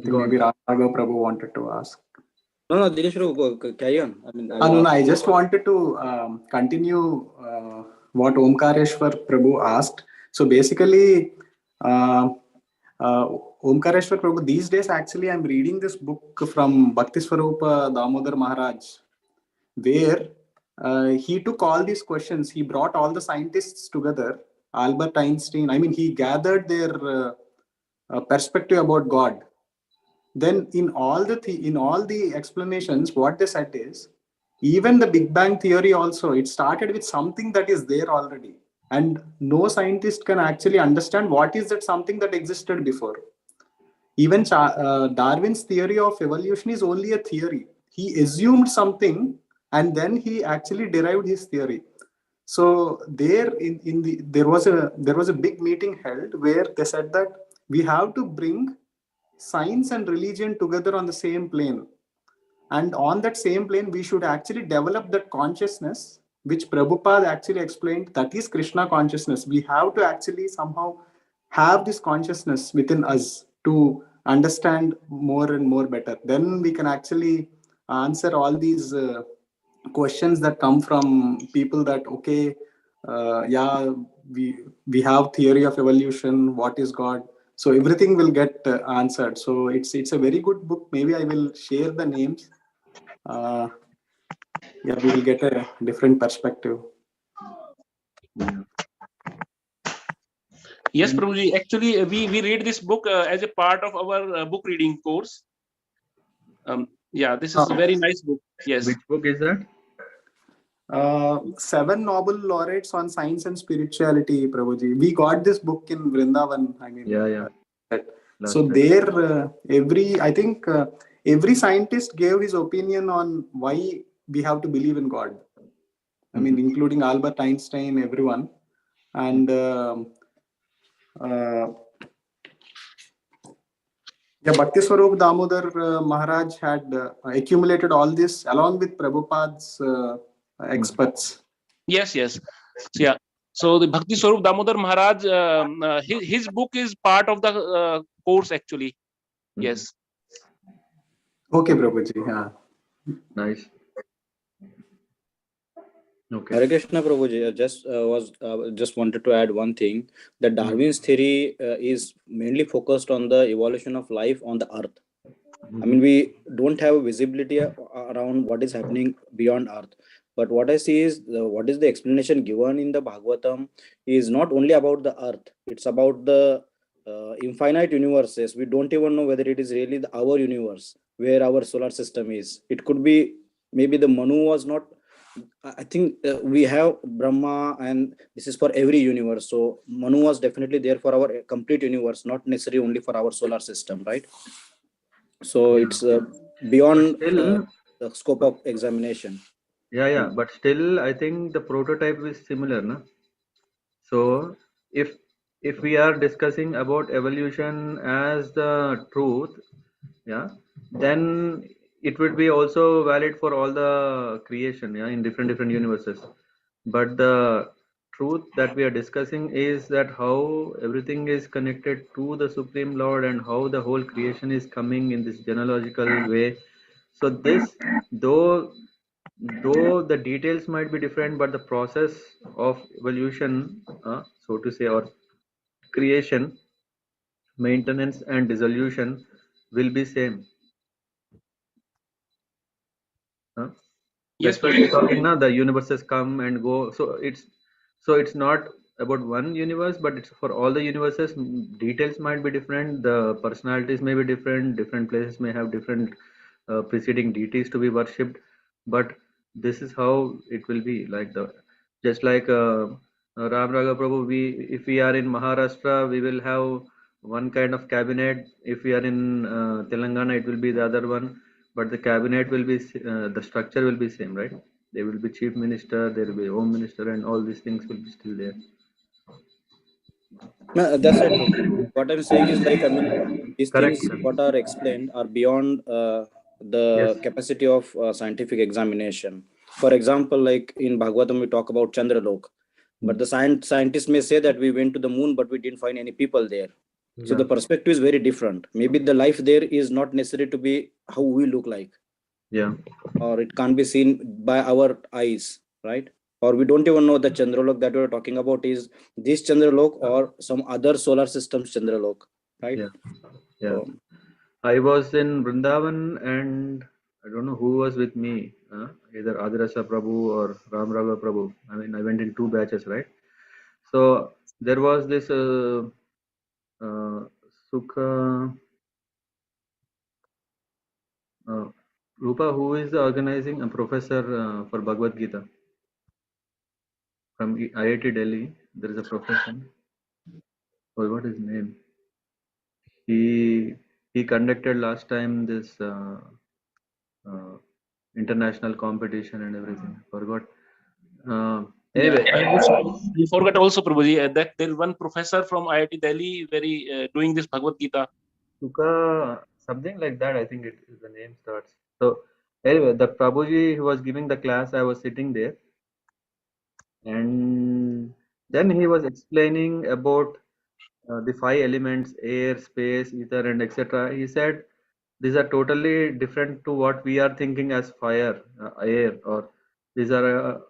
B: think maybe Raghav Prabhu wanted to ask.
E: No, Dinesh Prabhu, carry on. I mean,
B: no, I just wanted to continue what Omkareshwar Prabhu asked. So basically, Omkareshwar Prabhu, these days actually I'm reading this book from Bhaktisvarupa Damodar Maharaj, where he took all these questions. He brought all the scientists together, Albert Einstein. I mean, he gathered their perspective about God. Then in all the explanations, what they said is, even the Big Bang theory also, it started with something that is there already, and no scientist can actually understand what is that something that existed before. Even Darwin's theory of evolution is only a theory. He assumed something and then he actually derived his theory. So there there was a big meeting held where they said that we have to bring science and religion together on the same plane, and on that same plane we should actually develop that consciousness which Prabhupada actually explained, that is Krishna consciousness. We have to actually somehow have this consciousness within us to understand more and more better. Then we can actually answer all these questions that come from people that we have theory of evolution, what is God, so everything will get answered. So it's a very good book. Maybe I will share the names. We will get a different perspective.
D: Yes, Prabhuji. Actually, we read this book as a part of our book reading course. This is a very nice book. Yes.
A: Which book is that?
B: 7 Nobel laureates on science and spirituality, Prabhuji. We got this book in Vrindavan. I mean, so there, every scientist gave his opinion on why we have to believe in God. I mean, including Albert Einstein, everyone. And Bhaktiswarup Damodar Maharaj had accumulated all this along with Prabhupada's experts.
D: Yes. So the Bhakti Swarup Damodar Maharaj, his book is part of the course actually. Yes.
B: Okay, Prabhuji.
A: Nice. Okay.
E: Hare Krishna Prabhuji, just wanted to add one thing, that Darwin's theory is mainly focused on the evolution of life on the earth. I mean, we don't have visibility around what is happening beyond earth, But what I see is what is the explanation given in the Bhagavatam is not only about the earth, it's about the infinite universes. We don't even know whether it is really our universe, where our solar system is. It could be maybe the Manu was not. I think we have Brahma, and this is for every universe. So Manu was definitely there for our complete universe, not necessarily only for our solar system, right? So
A: Yeah.
E: it's beyond
A: Still,
E: the scope of examination.
A: yeah, but still, I think the prototype is similar, no? So if we are discussing about evolution as the truth, yeah, then it would be also valid for all the creation, yeah, in different universes. But the truth that we are discussing is that how everything is connected to the Supreme Lord and how the whole creation is coming in this genealogical way. So this, though the details might be different, but the process of evolution, so to say, or creation, maintenance and dissolution will be same.
D: Yes,
A: That's why we're
D: Prabhuji.
A: talking now. The universes come and go. So it's not about one universe, but it's for all the universes. Details might be different. The personalities may be different. Different places may have different preceding deities to be worshipped. But this is how it will be. Like the just like Ram Raga Prabhu. If we are in Maharashtra, we will have one kind of cabinet. If we are in Telangana, it will be the other one, but the cabinet will be the structure will be same, right? There will be chief minister, there will be home minister, and all these things will be still there.
E: No, that's right. What I'm saying is like, I mean, these
A: Correct.
E: things what are explained are beyond
A: Yes.
E: the capacity of scientific examination. For example, like in Bhagavatam, we talk about Chandralok, but the scientists may say that we went to the moon, but we didn't find any people there. So
A: Yeah.
E: the perspective is very different. Maybe the life there is not necessary to be how we look like,
A: Yeah.
E: or it can't be seen by our eyes, right? Or we don't even know the Chandralok that we're talking about is this Chandralok or some other solar system's Chandralok, right?
A: Yeah. Yeah.
E: So,
A: I was in Vrindavan, and I don't know who was with me, either Adirasa Prabhu or Ram Raga Prabhu. I mean, I went in 2 batches, right? So there was this Sukha Rupa, who is organizing a professor for Bhagavad Gita from IIT Delhi. There is a professor. Oh, what is his name? He conducted last time this uh, international competition and everything. Forgot.
D: Yeah,
A: Anyway,
D: I forgot also, Prabhuji, that there is one professor from IIT Delhi very doing this Bhagavad Gita.
A: Sukha, something like that. I think it is the name starts. So anyway, the Prabhuji who was giving the class, I was sitting there, and then he was explaining about the 5 elements: air, space, ether, and etc. He said these are totally different to what we are thinking as fire, air, or these are.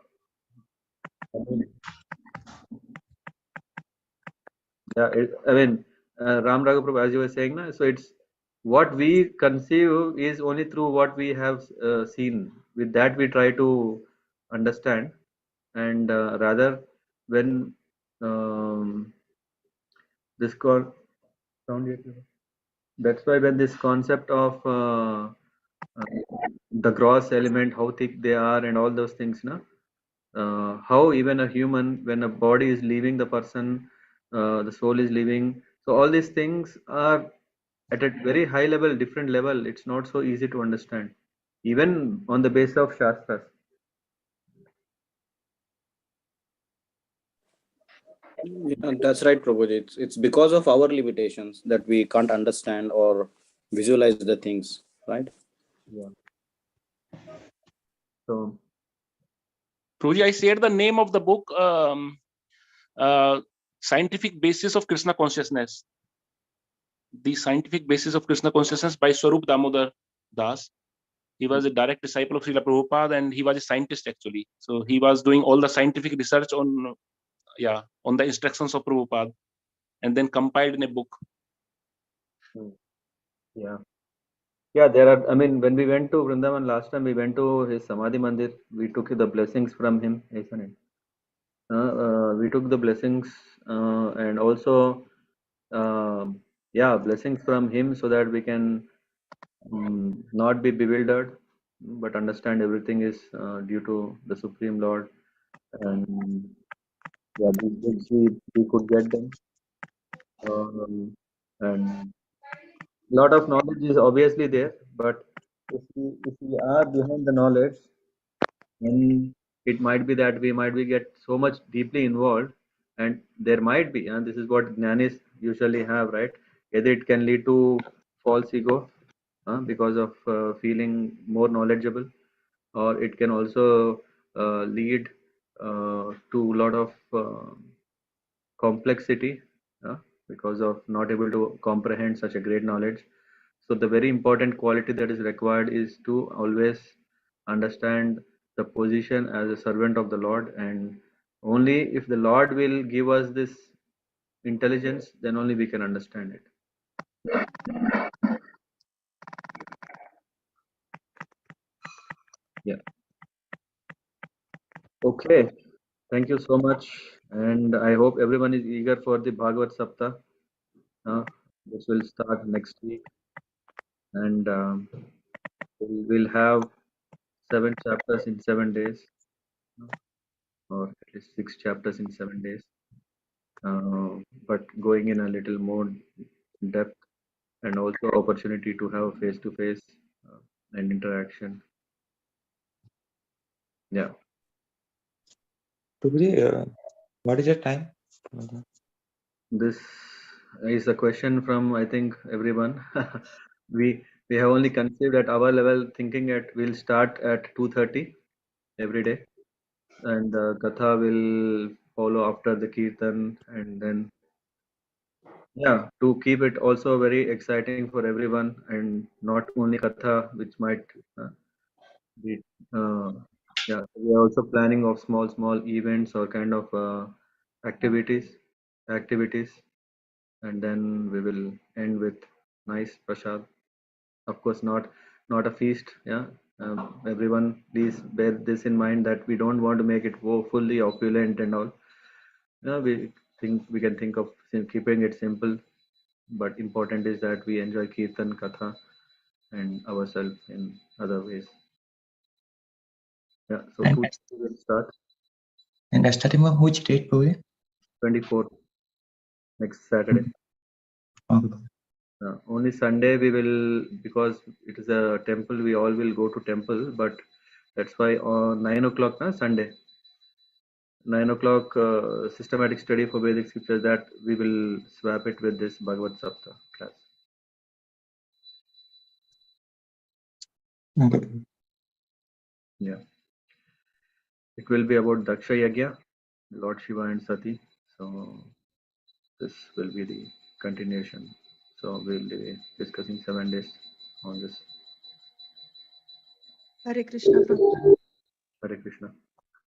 A: Yeah, I mean, Ram Raghu Prabhu, as you were saying, na, so it's what we conceive is only through what we have seen. With that, we try to understand, and rather when this sound yet? That's why when this concept of the gross element, how thick they are, and all those things, na, how even a human, when a body is leaving the person, the soul is leaving. So all these things are at a very high level, different level. It's not so easy to understand, even on the basis of Shastras.
E: yeah, that's right, Prabhuji. It's because of our limitations that we can't understand or visualize the things, right?
A: Yeah. So
D: Prabhuji, I shared the name of the book, Scientific Basis of Krishna Consciousness. The Scientific Basis of Krishna Consciousness by Swarup Damodar Das. He was a direct disciple of Srila Prabhupada, and he was a scientist actually. So he was doing all the scientific research on the instructions of Prabhupada, and then compiled in a book.
A: yeah, Yeah, there are. I mean, when we went to Vrindavan last time, we went to his Samadhi Mandir. We took the blessings from him, isn't it? We took the blessings and also, yeah, blessings from him so that we can not be bewildered, but understand everything is due to the Supreme Lord. And yeah, these books we could get them. And lot of knowledge is obviously there, but if we are behind the knowledge, then it might be that we might be get so much deeply involved, and there might be, and this is what jnanis usually have, right? Either it can lead to false ego because of feeling more knowledgeable, or it can also lead to a lot of complexity because of not able to comprehend such a great knowledge. So the very important quality that is required is to always understand the position as a servant of the Lord, and only if the Lord will give us this intelligence, then only we can understand it. Yeah. Okay. Thank you so much, and I hope everyone is eager for the Bhagavad Saptah. This will start next week, and we'll have 7 chapters in 7 days, or at least 6 chapters in 7 days. But going in a little more depth, and also opportunity to have face-to-face and interaction. Yeah.
F: Prabhuji, what is your time?
A: This is a question from, I think, everyone. we we have only conceived at our level, thinking at we'll start at 2:30 every day, and Katha will follow after the Kirtan, and then yeah, to keep it also very exciting for everyone, and not only Katha, which might be yeah, we are also planning of small events or kind of activities, and then we will end with nice prasad. Of course, not a feast. Yeah, everyone, please bear this in mind that we don't want to make it fully opulent and all. Yeah, we think we can think of keeping it simple, but important is that we enjoy kirtan, katha, and ourselves in other ways. Yeah, so
F: And
A: 2:30 will start.
F: and starting from which date, Prabhuji?
A: 24th, next Saturday.
F: Okay.
A: Only Sunday we will, because it is a temple, we all will go to temple, but that's why on 9 o'clock na Sunday, 9 o'clock systematic study for Vedic scriptures, that we will swap it with this Bhagavad Sapta class.
F: Okay.
A: Yeah. It will be about Daksha Yagya, Lord Shiva and Sati. So this will be the continuation. So we'll be discussing 7 days on this.
G: Hare Krishna.
A: Hare Krishna.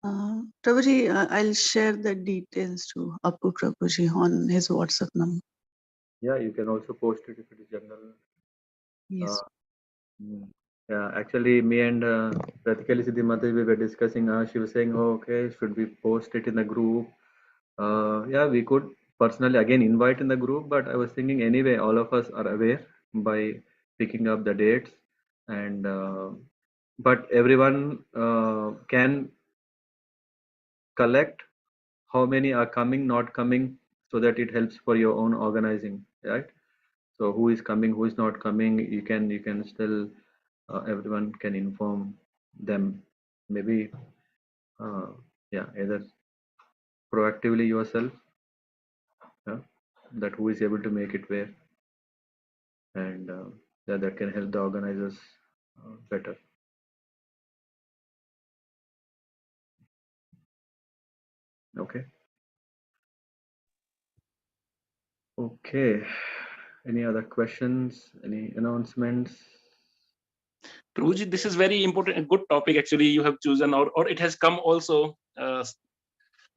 G: Prabhuji, I'll share the details to Appu Prabhuji on his WhatsApp number.
A: Yeah, you can also post it if it is general.
G: Yes.
A: Yeah, actually, me and Pratikali Siddhimati, we were discussing. She was saying, oh, okay, should we post it in the group? Yeah, we could personally again invite in the group, but I was thinking anyway, all of us are aware by picking up the dates, and but everyone can collect how many are coming, not coming, so that it helps for your own organizing, right? So who is coming, who is not coming, you can still everyone can inform them, maybe yeah, either proactively yourself, yeah, that who is able to make it where, and yeah, that can help the organizers better. Okay. Okay, any other questions, any announcements?
D: Prabhuji, this is very important, a good topic actually you have chosen, or it has come also